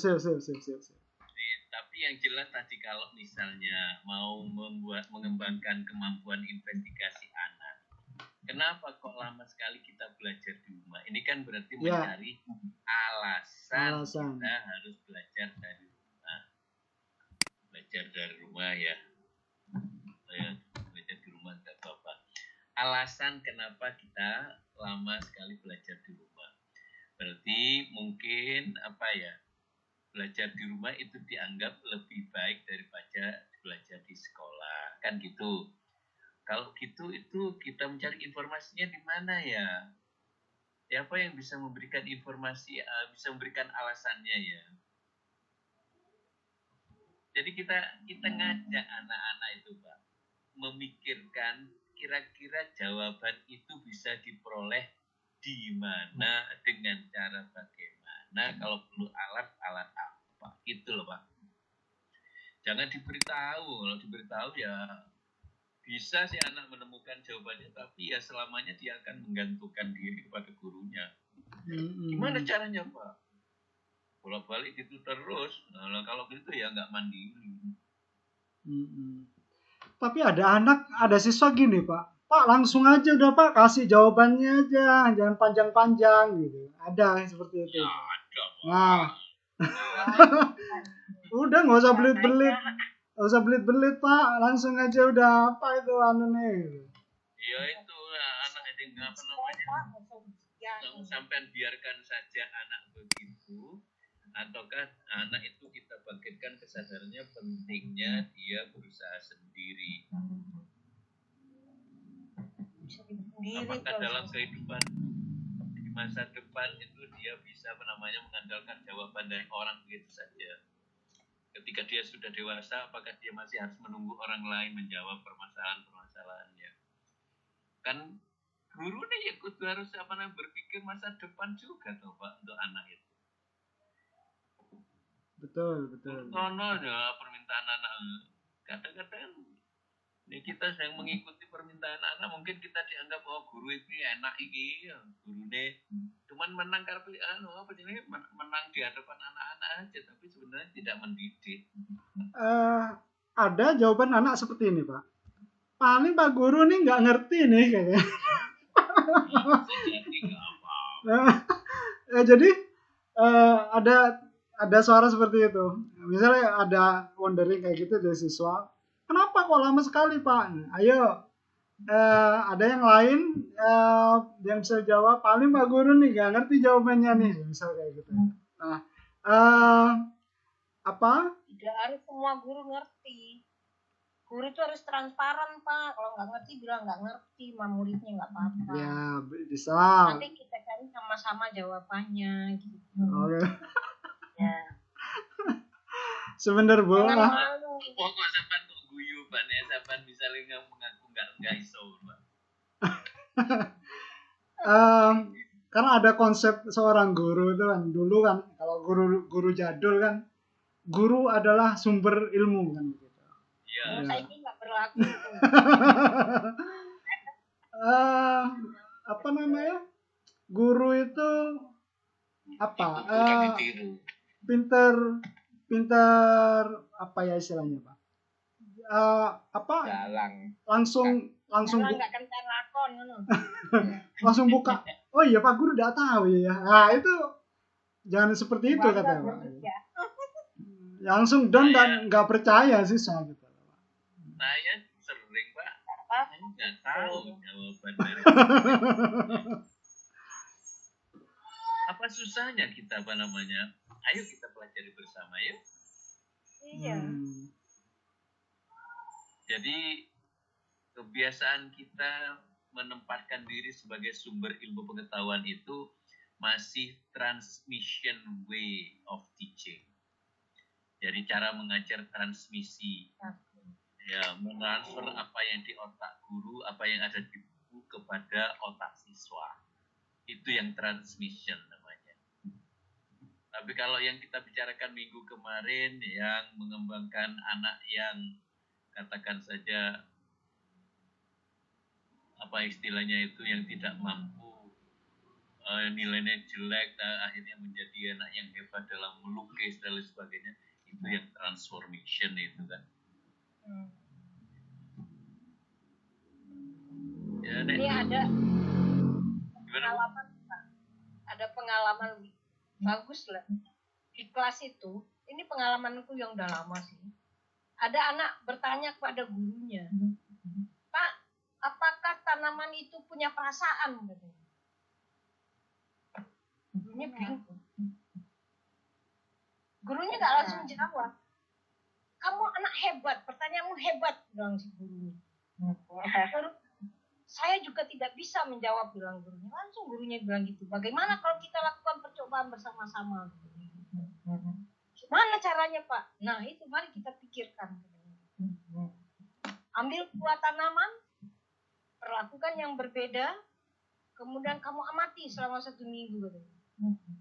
Tapi yang jelas tadi kalau misalnya mau mengembangkan kemampuan investigasi anak, kenapa kok lama sekali kita belajar di rumah? Ini kan berarti mencari alasan kita harus belajar dari rumah. Belajar dari rumah ya. Belajar di rumah enggak apa-apa. Alasan kenapa kita lama sekali belajar di rumah. Berarti mungkin belajar di rumah itu dianggap lebih baik daripada belajar di sekolah. Kan gitu. Kalau gitu itu kita mencari informasinya di mana ya? Siapa yang bisa memberikan informasi, bisa memberikan alasannya ya? Jadi kita ngajak anak-anak itu Pak memikirkan kira-kira jawaban itu bisa diperoleh di mana, dengan cara bagaimana, kalau perlu alat apa, gitu loh Pak. Jangan diberitahu, kalau diberitahu ya bisa si anak menemukan jawabannya, tapi ya selamanya dia akan menggantungkan diri kepada gurunya. Gimana caranya Pak? Bolak-balik gitu terus, nah kalau gitu ya nggak mandiri. Tapi ada siswa gini Pak, langsung aja udah Pak, kasih jawabannya aja, jangan panjang-panjang gitu. Ada seperti itu. Ya, ada Pak. Nah, udah nggak usah belit-belit Pak, langsung aja udah apa itu nih. Iya itu anak itu sampai biarkan saja anak begitu. Ataukah anak itu kita bangkitkan kesadarannya pentingnya dia berusaha sendiri. Apakah dalam kehidupan di masa depan itu dia bisa mengandalkan jawaban dari orang begitu saja? Ketika dia sudah dewasa, apakah dia masih harus menunggu orang lain menjawab permasalahan-permasalahannya? Kan guru nih ya kudu harus berpikir masa depan juga toh Pak untuk anak itu. Betul. Kono ya permintaan anak. Kadang-kadang ini kita sedang mengikuti permintaan anak, mungkin kita dianggap guru ini enak iki, gurune cuman menang menang di hadapan anak-anak aja, tapi sebenarnya tidak mendidik. Ada jawaban anak seperti ini Pak. Paling Pak Guru nih nggak ngerti nih kayaknya. Jadi ada suara seperti itu. Misalnya ada wondering kayak gitu dari siswa. Kenapa kok lama sekali Pak? Ayo, ada yang lain yang bisa jawab. Paling Pak Guru nih nggak ngerti jawabannya nih, misal kayak gitu. Nah, tidak harus semua guru ngerti. Guru itu harus transparan, Pak. Kalau nggak ngerti bilang nggak ngerti, sama muridnya nggak apa-apa. Ya, bisa. Nanti kita cari sama-sama jawabannya gitu. Oke. Ya. Sebentar, Bu. Jangan malu. Pokok sampean kok guyu Pak nek sampean misalnya mengaku nggak iso Pak. Karena ada konsep seorang guru itu kan dulu kan, kalau guru jadul kan, guru adalah sumber ilmu kan gitu. Iya. Saya ini nggak berlaku. Apa namanya? Guru itu apa? Bukan ditiru. Pinter apa ya istilahnya, Pak? Apa? Dalang. Langsung Kalau nggak kencan lakon ngono. langsung buka. Oh iya Pak Guru udah tahu ya. Nah itu jangan seperti itu katanya Pak. Ya. Langsung down dan nggak percaya sih soal gitu. Saya sering Pak. Apa? Saya nggak tahu jawaban dari apa susahnya kita apa namanya? Ayo kita pelajari bersama yuk. Iya. Jadi kebiasaan kita menempatkan diri sebagai sumber ilmu pengetahuan itu masih transmission way of teaching. Jadi cara mengajar transmisi. Ya, mentransfer apa yang di otak guru, apa yang ada di buku kepada otak siswa. Itu yang transmission namanya. Tapi kalau yang kita bicarakan minggu kemarin yang mengembangkan anak yang katakan saja apa istilahnya itu yang tidak mampu, nilainya jelek, akhirnya menjadi anak yang hebat dalam melukis dan lain sebagainya, itu yang transformation itu kan. Ya, Ini ada gimana? pengalaman, Pak. Ada pengalaman bagus lah di kelas itu. Ini pengalamanku yang udah lama sih. Ada anak bertanya kepada gurunya, Pak, apakah tanaman itu punya perasaan? Gurunya bingung. Gurunya nggak langsung jawab. Kamu anak hebat, pertanyaanmu hebat, bilang si gurunya. Saya juga tidak bisa menjawab, bilang gurunya. Langsung gurunya bilang gitu. Bagaimana kalau kita lakukan percobaan bersama-sama? Gimana caranya, Pak? Nah, itu mari kita pikirkan. Ambil buah tanaman, perlakukan yang berbeda, kemudian kamu amati selama 1 minggu.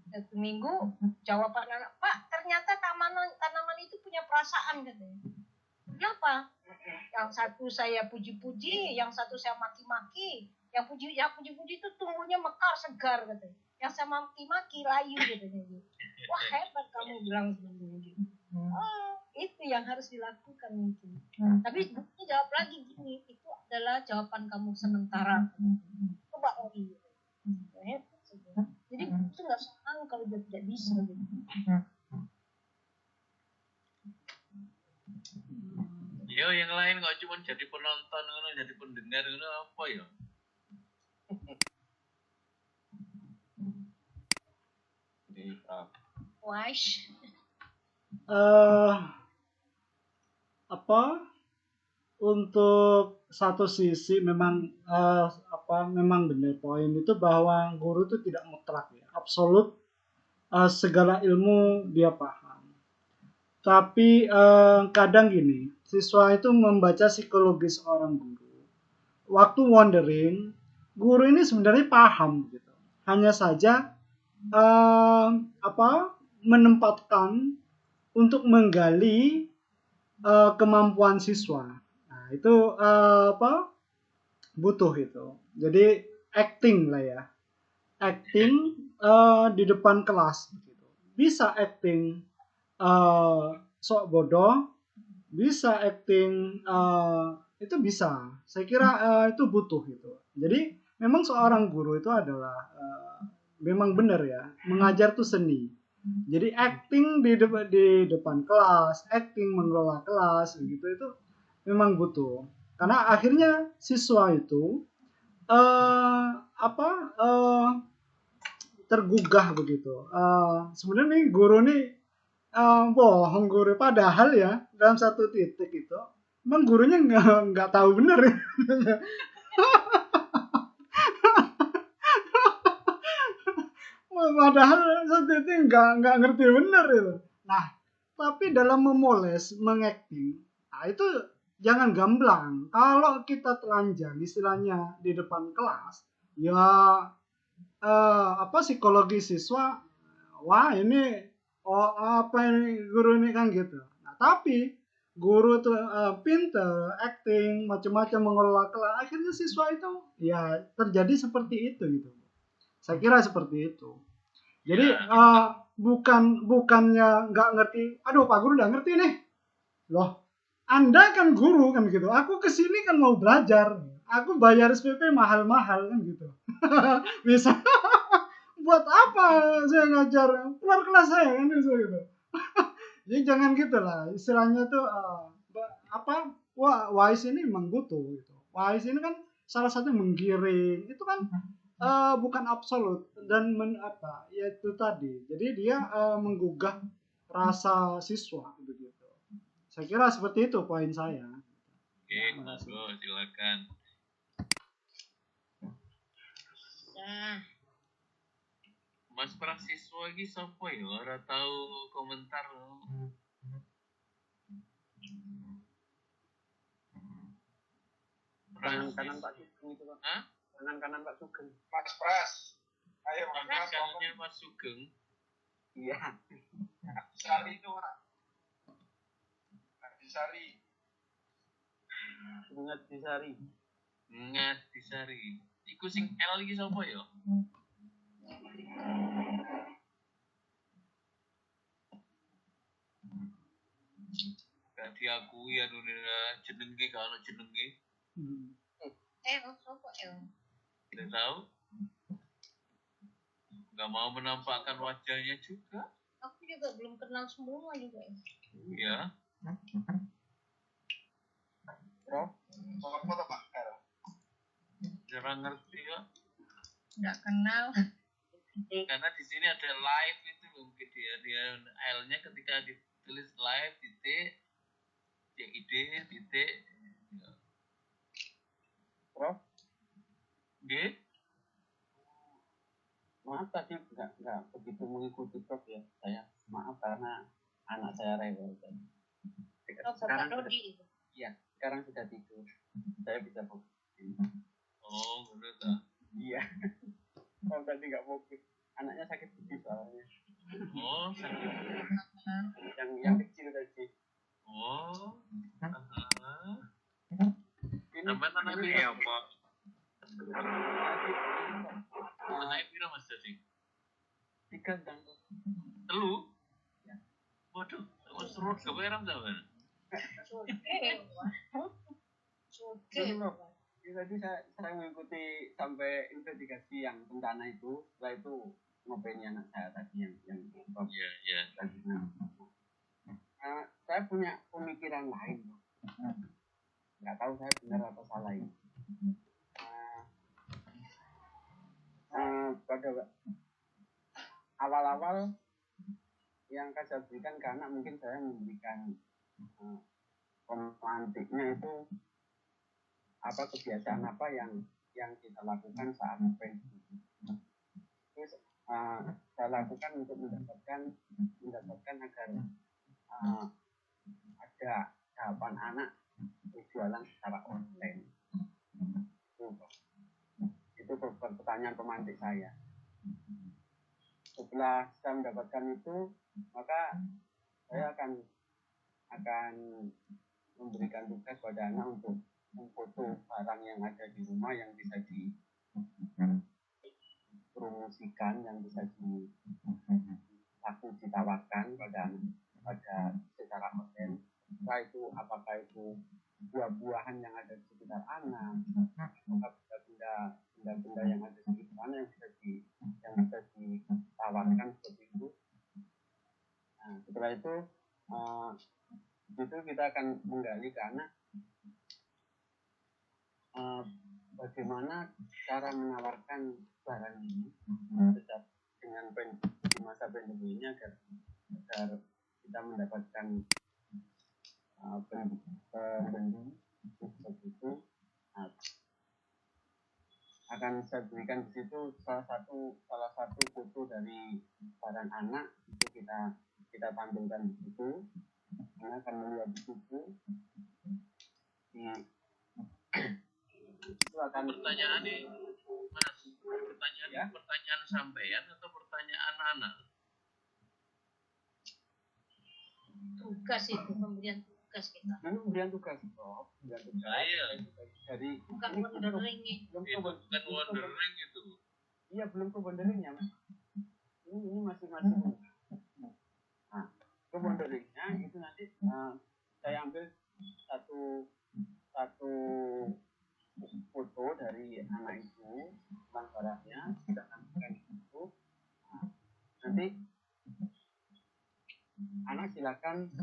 1 minggu, jawaban anak, Pak, ternyata tanaman itu punya perasaan, katanya. Kenapa? Yang satu saya puji-puji, yang satu saya maki-maki. Yang puji-puji itu tumbuhnya mekar, segar, katanya. Yang saya maki-maki, layu, katanya. Wah, hebat kamu, bilang gitu. Oh, itu yang harus dilakukan mungkin. Tapi bukunya jawab lagi gini, itu adalah jawaban kamu sementara. Coba lagi. Jadi itu nggak senang kalau dia tidak bisa. Gitu. Yo, yang lain kok cuma jadi penonton, jadi pendengar, apa ya? Wise. Apa? Untuk satu sisi memang memang benar poin itu bahwa guru itu tidak mutlak ya, absolut segala ilmu dia paham. Tapi kadang gini, siswa itu membaca psikologis orang guru. Waktu wondering, guru ini sebenarnya paham gitu. Hanya saja menempatkan untuk menggali kemampuan siswa. Nah, itu butuh itu. Jadi acting lah ya. Acting di depan kelas gitu. Bisa acting sok bodoh, bisa acting itu bisa. Saya kira itu butuh itu. Jadi memang seorang guru itu adalah memang benar ya, mengajar itu seni. Jadi acting di depan kelas, acting mengelola kelas gitu itu memang butuh. Karena akhirnya siswa itu tergugah begitu. Sebenarnya nih guru nih bohong guru, padahal ya dalam satu titik itu Emang gurunya nggak tahu bener ya. Padahal saat itu nggak ngerti bener itu. Nah, tapi dalam memoles, mengacting, nah itu jangan gamblang. Kalau kita telanjang istilahnya di depan kelas, ya apa psikologi siswa, wah ini oh apa ini guru ini kan gitu. Nah, tapi guru tuh pinter acting macam-macam mengelola kelas, akhirnya siswa itu ya terjadi seperti itu gitu. Saya kira seperti itu. Jadi Ya, bukannya nggak ngerti, aduh Pak Guru nggak ngerti nih. Loh, Anda kan guru kan gitu. Aku kesini kan mau belajar. Aku bayar SPP mahal-mahal kan gitu. Bisa buat apa saya ngajar? Keluar kelas saya kan gitu. Jadi jangan gitu lah. Istilahnya tuh apa? Wah, wise ini memang butuh gitu. Wise ini kan salah satu menggiring. Itu kan bukan absolut dan apa? Yaitu tadi. Jadi dia menggugah rasa siswa begitu. Saya kira seperti itu poin saya. oke, monggo silakan. Nah, Mas Prasiswa iki sapa ya? Ora tahu komentar. Tangan kanan Pak Sugeng itu Pak. Hah? Tangan kanan Pak Sugeng. Mas Pras. Ayo Mas Tangan Pras. kanannya Mas Sugeng. Iya. Sari itu Pak. Sari. Bunga Disari. Ngat Disari. Iku sing L iki sapa ya? Gak diakui anu jenenge gak ono jenenge. sopo Tidak tahu. Gak mau menampakkan wajahnya juga. Aku juga belum kenal semua juga. Ya. Prof. Sopo to Pak? Jarang ngerti ya. Nggak kenal. Karena di sini ada live itu mungkin dia L-nya ketika ditulis live titik CID titik ya. Prof. G. Maaf tadi nggak begitu mengikuti Prof ya. Saya maaf karena anak saya rewel. Bapak Dodi itu. Iya, sekarang sudah tidur. Saya bisa fokus. Oh, bener tak? Iya. Oh, tadi nggak fokus. Anaknya sakit gigi soalnya. Oh, sakit. Yang kecil tadi. Oh. Ini Sampai anak ini ya, Pak. Oh, Anak piro Mas Dadi? 3 dan Telu? Ya. Waduh, wis serut keperam sampean. Oke. Tadi saya mengikuti sampai investigasi yang bencana itu. Setelah itu ngopeni anak saya tadi yang Iya. tadi. Saya punya pemikiran lain. Nggak tahu saya benar atau salah ini. Pada awal-awal yang saya berikan karena mungkin saya memberikan romantiknya itu apa kebiasaan apa yang kita lakukan saat pensiun. Terus saya lakukan untuk mendapatkan agar ada jawaban anak berjualan secara online. Itu pertanyaan romantik saya. Setelah saya mendapatkan itu, maka saya akan memberikan tugas pada anak untuk memfoto barang yang ada di rumah yang bisa dipromosikan, yang bisa ditawarkan pada secara online. Setelah itu apakah itu buah-buahan yang ada di sekitar anak, apakah benda-benda yang ada di sekitar anak yang bisa ditawarkan seperti itu. Nah, setelah itu kita akan menggali ke anak bagaimana cara menawarkan barang ini dengan di masa pandemi ini agar kita mendapatkan benih seperti itu. Nah, akan saya berikan di situ salah satu foto dari barang anak itu kita tampilkan di situ. Anak akan melihat di situ. Itu akan Pertanyaan ini, Mas, pertanyaan ya? pertanyaan sampean atau pertanyaan anak? Tugas itu pemberian tugas kita. Ini pemberian tugas, Prof. Pemberian tugas. Nah, iya. Dari Bukan ini wondering itu. Itu bukan wondering itu. Iya, belum ke wonderingnya, Mas. Ini masing-masing. Nah, ke wonderingnya itu nanti saya ambil satu foto dari anak itu tentang barangnya, kita tampilkan di situ. Nah, nanti anak silakan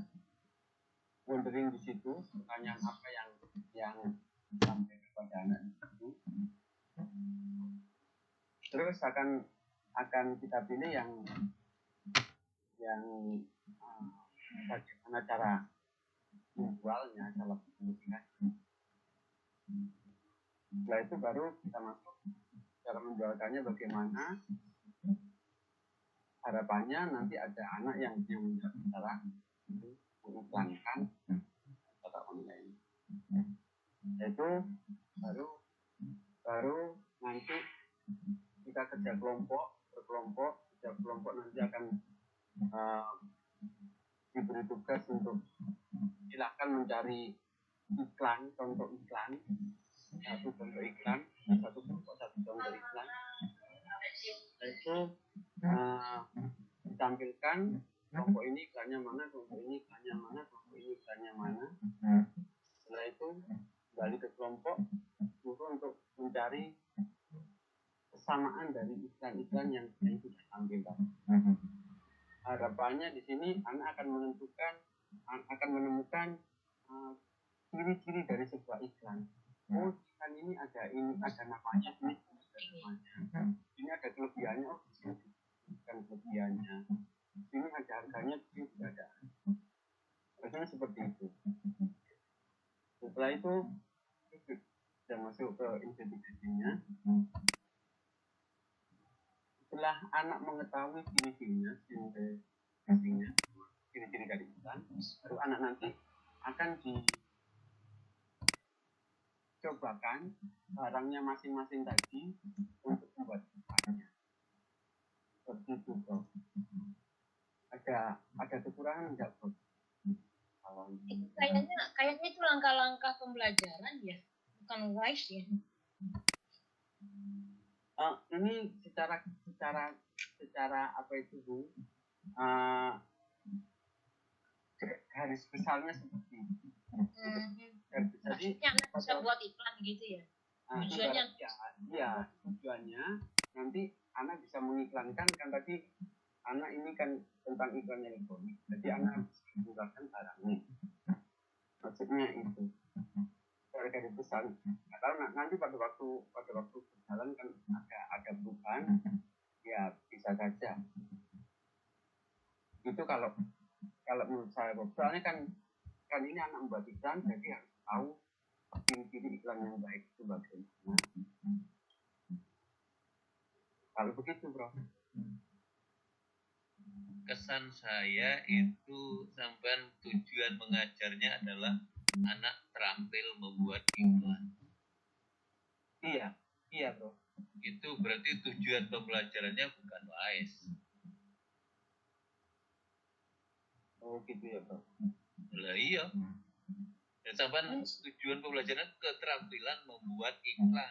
wondering di situ, pertanyaan apa yang sampai kepada anak itu. Terus akan kita pilih yang bagaimana cara menjualnya, cara pemilikannya. Setelah itu baru kita masuk cara menjualkannya bagaimana. Harapannya nanti ada anak yang menjual secara mengiklankan secara online. Itu baru nanti kita kerja berkelompok nanti akan diberi tugas untuk silakan mencari iklan, contoh iklan, satu contoh iklan. Itu ditampilkan kelompok ini iklannya mana, kelompok ini iklannya mana, kelompok ini iklannya mana. Setelah itu kembali ke kelompok untuk mencari kesamaan dari iklan-iklan yang sudah tampilkan. Harapannya di sini anak akan menemukan ciri-ciri dari sebuah iklan. Oh, iklan ini ada namanya, ini ada namanya. Ini ada kelebihannya, oh di sini bukan kelebihannya. Ini ada harganya, di sini tidak ada. Biasanya seperti itu. Setelah itu sudah masuk ke investigasinya. Setelah anak mengetahui ciri-cirinya, ciri-ciri dari iklan, baru anak nanti akan dicobakan barangnya masing-masing tadi untuk membuat iklannya. Seperti itu, Bro. Ada kekurangan enggak, Bro? Kayaknya itu langkah-langkah pembelajaran ya, bukan wise ya. Ini secara apa itu, Bu? Garis besarnya seperti itu. Jadi anak bisa buat iklan gitu ya. Tujuannya tujuannya nanti anak bisa mengiklankan, kan tadi anak ini kan tentang iklan elektronik. Jadi anak bisa menggunakan barangnya. Maksudnya itu. Garis besar. Kalau nanti pada waktu berjalan kan ada perubahan, ya bisa saja. Itu kalau menurut saya, soalnya kan ini anak membuat iklan, jadi harus tahu ciri-ciri iklan yang baik itu bagaimana. Kalau begitu, Bro. Kesan saya itu sampai tujuan mengajarnya adalah anak terampil membuat iklan. Iya, Bro. Itu berarti tujuan pembelajarannya bukan wise. Oh gitu ya, Bro. Lah iya. Dan sampai tujuan pembelajaran keterampilan membuat iklan,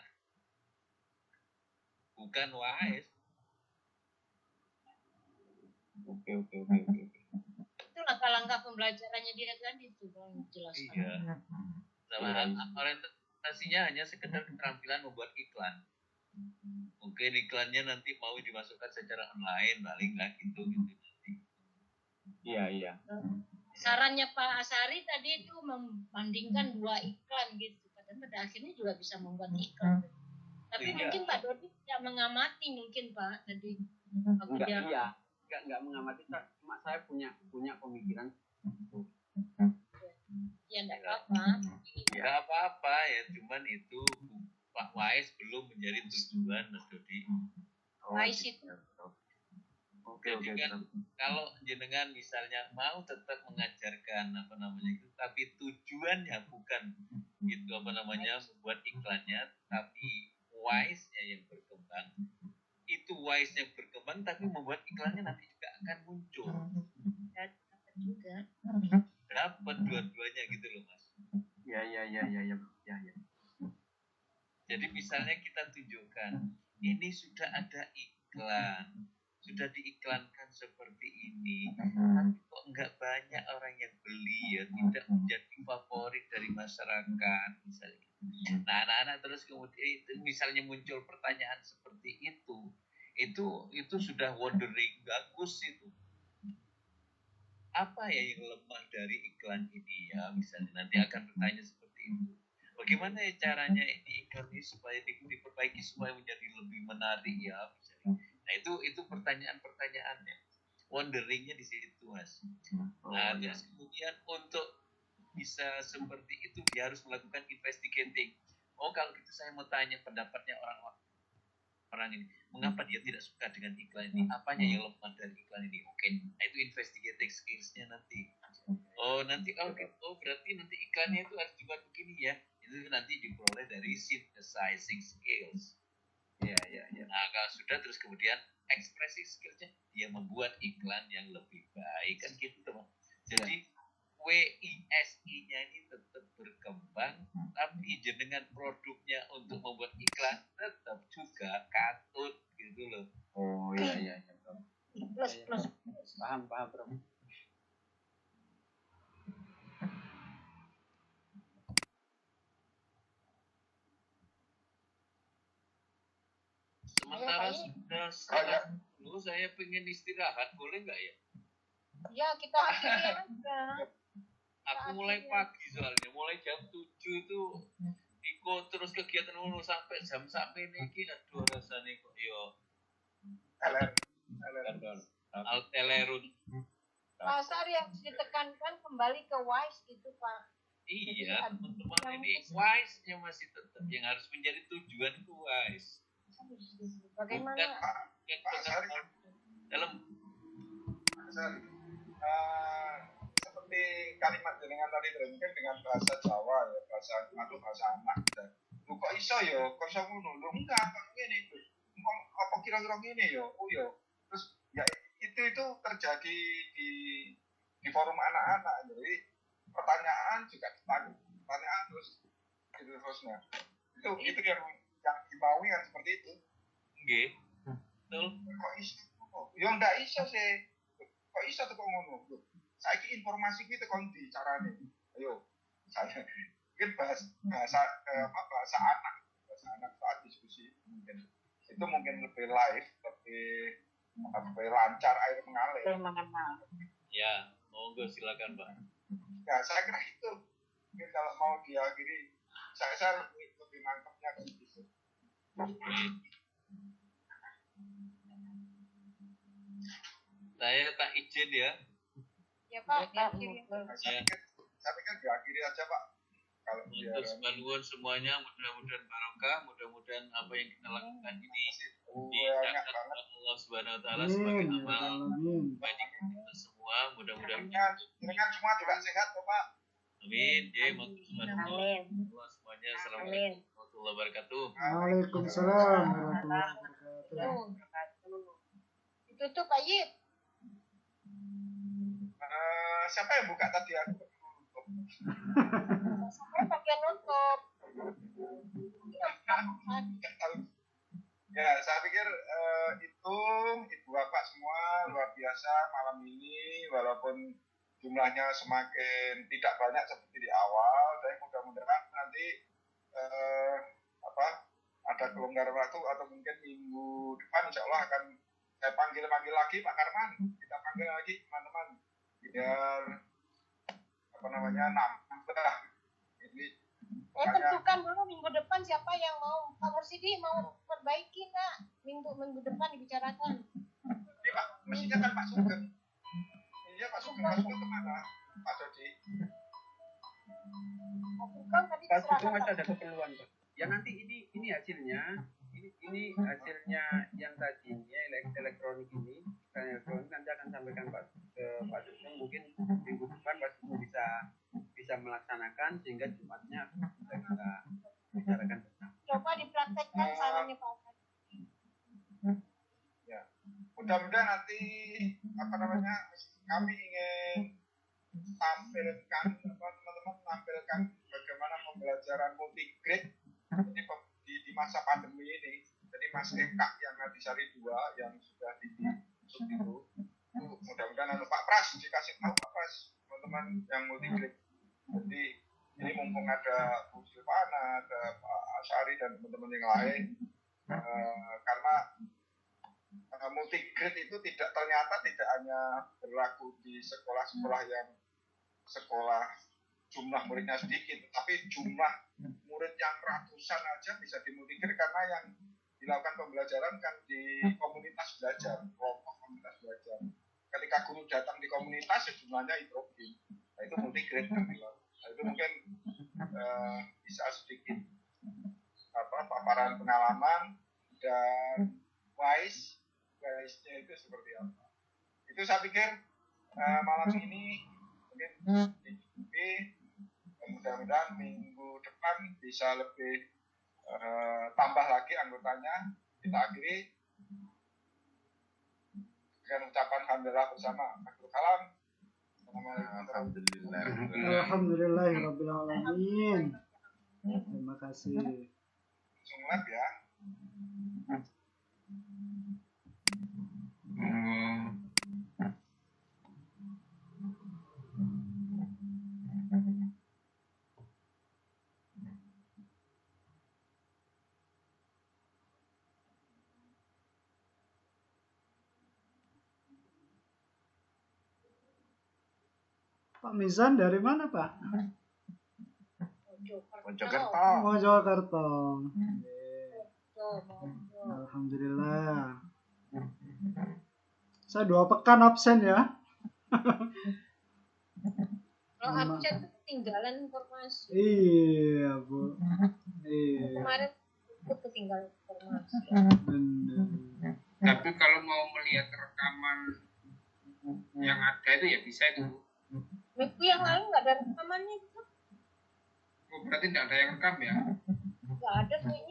bukan wise. Oke. Itu langkah-langkah pembelajarannya dia tadi itu Bang jelaskan. Iya. Sama orientasinya hanya sekedar keterampilan membuat iklan. Mungkin iklannya nanti mau dimasukkan secara online, paling nggak gitu nanti. Iya. Sarannya Pak Asari tadi itu membandingkan dua iklan gitu. Padahal pada akhirnya juga bisa membuat iklan. Tapi mungkin Pak Dodi tidak mengamati mungkin Pak tadi. Enggak mengamati, cuma saya punya pemikiran itu. Ya enggak apa-apa. Nggak apa-apa ya, cuman itu Pak Wais belum menjadi tujuan Mas Dodi. Wais itu Jadi kan kalau jenengan misalnya mau tetap mengajarkan apa namanya itu, tapi tujuannya bukan itu apa namanya membuat iklannya, tapi wise-nya yang berkembang. Itu wise-nya berkembang, tapi membuat iklannya nanti juga akan muncul. dapat juga. Dapat dua-duanya gitu loh Mas. Ya. Jadi misalnya kita tunjukkan, ini sudah ada iklan, sudah diiklankan seperti ini, tapi kok nggak banyak orang yang beli ya, tidak menjadi favorit dari masyarakat misalnya. Nah anak-anak terus kemudian itu misalnya muncul pertanyaan seperti itu sudah wondering, bagus itu. Apa ya yang lemah dari iklan ini ya, misalnya nanti akan bertanya seperti itu. Bagaimana ya caranya ini iklan ini supaya diperbaiki supaya menjadi lebih menarik ya misalnya. Nah itu pertanyaan-pertanyaannya, wonderingnya di situ Mas. Nah terus kemudian untuk bisa seperti itu dia harus melakukan investigating. Oh kalau gitu saya mau tanya pendapatnya orang ini, mengapa dia tidak suka dengan iklan ini, apanya yang lemah dari iklan ini. Oke, nah itu investigating skills-nya nanti. Oh nanti berarti nanti iklannya itu harus dibuat begini ya, itu nanti diperoleh dari synthesizing skills. Ya. Nah kalau sudah terus kemudian expressing skillsnya dia membuat iklan yang lebih baik kan gitu teman. Jadi WISI-nya ini tetap berkembang, tapi jenengan produknya untuk membuat iklan tetap juga katut gitu loh. Oh iya. Plus. Paham bro. Sementara sudah setengah 10 saya pengen istirahat, boleh nggak ya? Ya kita akhiri aja. Aku mulai pagi soalnya, mulai jam 7 itu ikut terus kegiatan sampai jam sampai niki, aduh rasanya kok yo telerun. Pasar yang harus ditekankan kembali ke wise gitu Pak. Iya teman-teman, ini wise-nya masih tetap yang harus menjadi tujuan itu wise. Bagaimana dalam seperti kalimat jenengan tadi mungkin dengan bahasa Jawa ya, bahasa anak lu kok iso ya, kok iso ngono, lu enggak kok ngene itu, apa kira-kira ngene ya, oh ya, terus ya itu terjadi di forum anak-anak, jadi pertanyaan juga pertanyaan terus gitu terusnya, itu yang dimaui kan seperti itu. Nggih. Betul. Kok iso? Ya ndak iso sih. Kok iso tuh kok ngono? Saiki informasi kita kon di carane. Ayo. Saya mungkin bahasa anak saat diskusi mungkin itu mungkin lebih live, lebih lancar air mengalir. Ya, monggo silakan Pak. Ya saya kira itu mungkin kalau mau diakhiri saya lebih nangkepnya ke situ. Saya tak izin ya. ya Pak, diakhiri. Saya pikir diakhiri aja Pak. Kalau untuk sebaluan semuanya mudah-mudahan barokah, mudah-mudahan apa yang kita lakukan ini dicatat Allah Subhanahu Wa Taala sebagai amal bagi kita semua. Mudah-mudahan dengan semua juga sehat Pak. Amin. Allah semuanya. Assalamualaikum warahmatullahi wabarakatuh. Waalaikumsalam warahmatullahi wabarakatuh. Ditutup Pak Yip. Siapa yang buka tadi aku? Saya pakai nutup. Ya, saya pikir itu Ibu Bapak semua luar biasa malam ini, walaupun jumlahnya semakin tidak banyak seperti di awal, tapi mudah-mudahan nanti ada kelonggaran waktu atau mungkin minggu depan insya Allah akan saya panggil lagi Pak Karman, kita panggil lagi teman-teman biar nambah ini. Tentukan dulu minggu depan siapa yang mau. Pak Mursidi mau perbaiki nggak minggu depan dibicarakan. Ini Pak, mestinya kan Pak Sugeng. Iya Pak Sugeng kemana? Pak Dodi. Kan tadi Pak Sugeng diserahkan masih ada keperluan, Pak. Ya nanti ini hasilnya, ini hasilnya yang tadi ini elektronik ini, kan elektronik nanti akan sampaikan ke Pak Sugeng, mungkin minggu depan Pak Sugeng bisa melaksanakan sehingga Jumatnya bisa kita bicarakan bersama. coba dipraktekkan sarannya Pak. Ya, mudah-mudahan nanti apa namanya kami ingin tampilkan teman-teman tampilkan bagaimana pembelajaran multigrade di masa pandemi ini. Jadi Mas Eka yang Ngadisari 2 yang sudah ditusuk itu mudah-mudahan Pak Pras dikasih tahu Pak Pras teman-teman yang multigrade. Jadi ini mumpung ada Bu Silvana, ada Pak Asyari dan teman-teman yang lain karena multigrade itu ternyata tidak hanya berlaku di sekolah-sekolah yang sekolah jumlah muridnya sedikit, tapi jumlah murid yang ratusan aja bisa dimultigrade karena yang dilakukan pembelajaran kan di komunitas belajar, kelompok komunitas belajar. Ketika guru datang di komunitas, jumlahnya heterogen. Nah, itu multigrade kan bilang. Nah, itu mungkin bisa sedikit paparan pengalaman dan wise-nya itu seperti apa. Itu saya pikir malam ini mungkin dicukupi. Mudah-mudahan minggu depan bisa lebih tambah lagi anggotanya. Kita akhiri dengan ucapan alhamdulillah bersama. Salam. Alhamdulillah. Alhamdulillahirabbil alamin. Terima kasih. Sunat ya. Pak Mizan dari mana, Pak? Mojokerto. Mojokerto. Alhamdulillah. Saya 2 pekan absen ya. Kalau absen itu ketinggalan informasi. Iya, Bu. Iya. Kemarin itu ketinggalan informasi. Benar. Tapi kalau mau melihat rekaman yang ada itu ya bisa itu. Minggu yang lalu nggak ada rekamannya itu. Oh, berarti tidak ada yang rekam ya? Nggak ada kayaknya.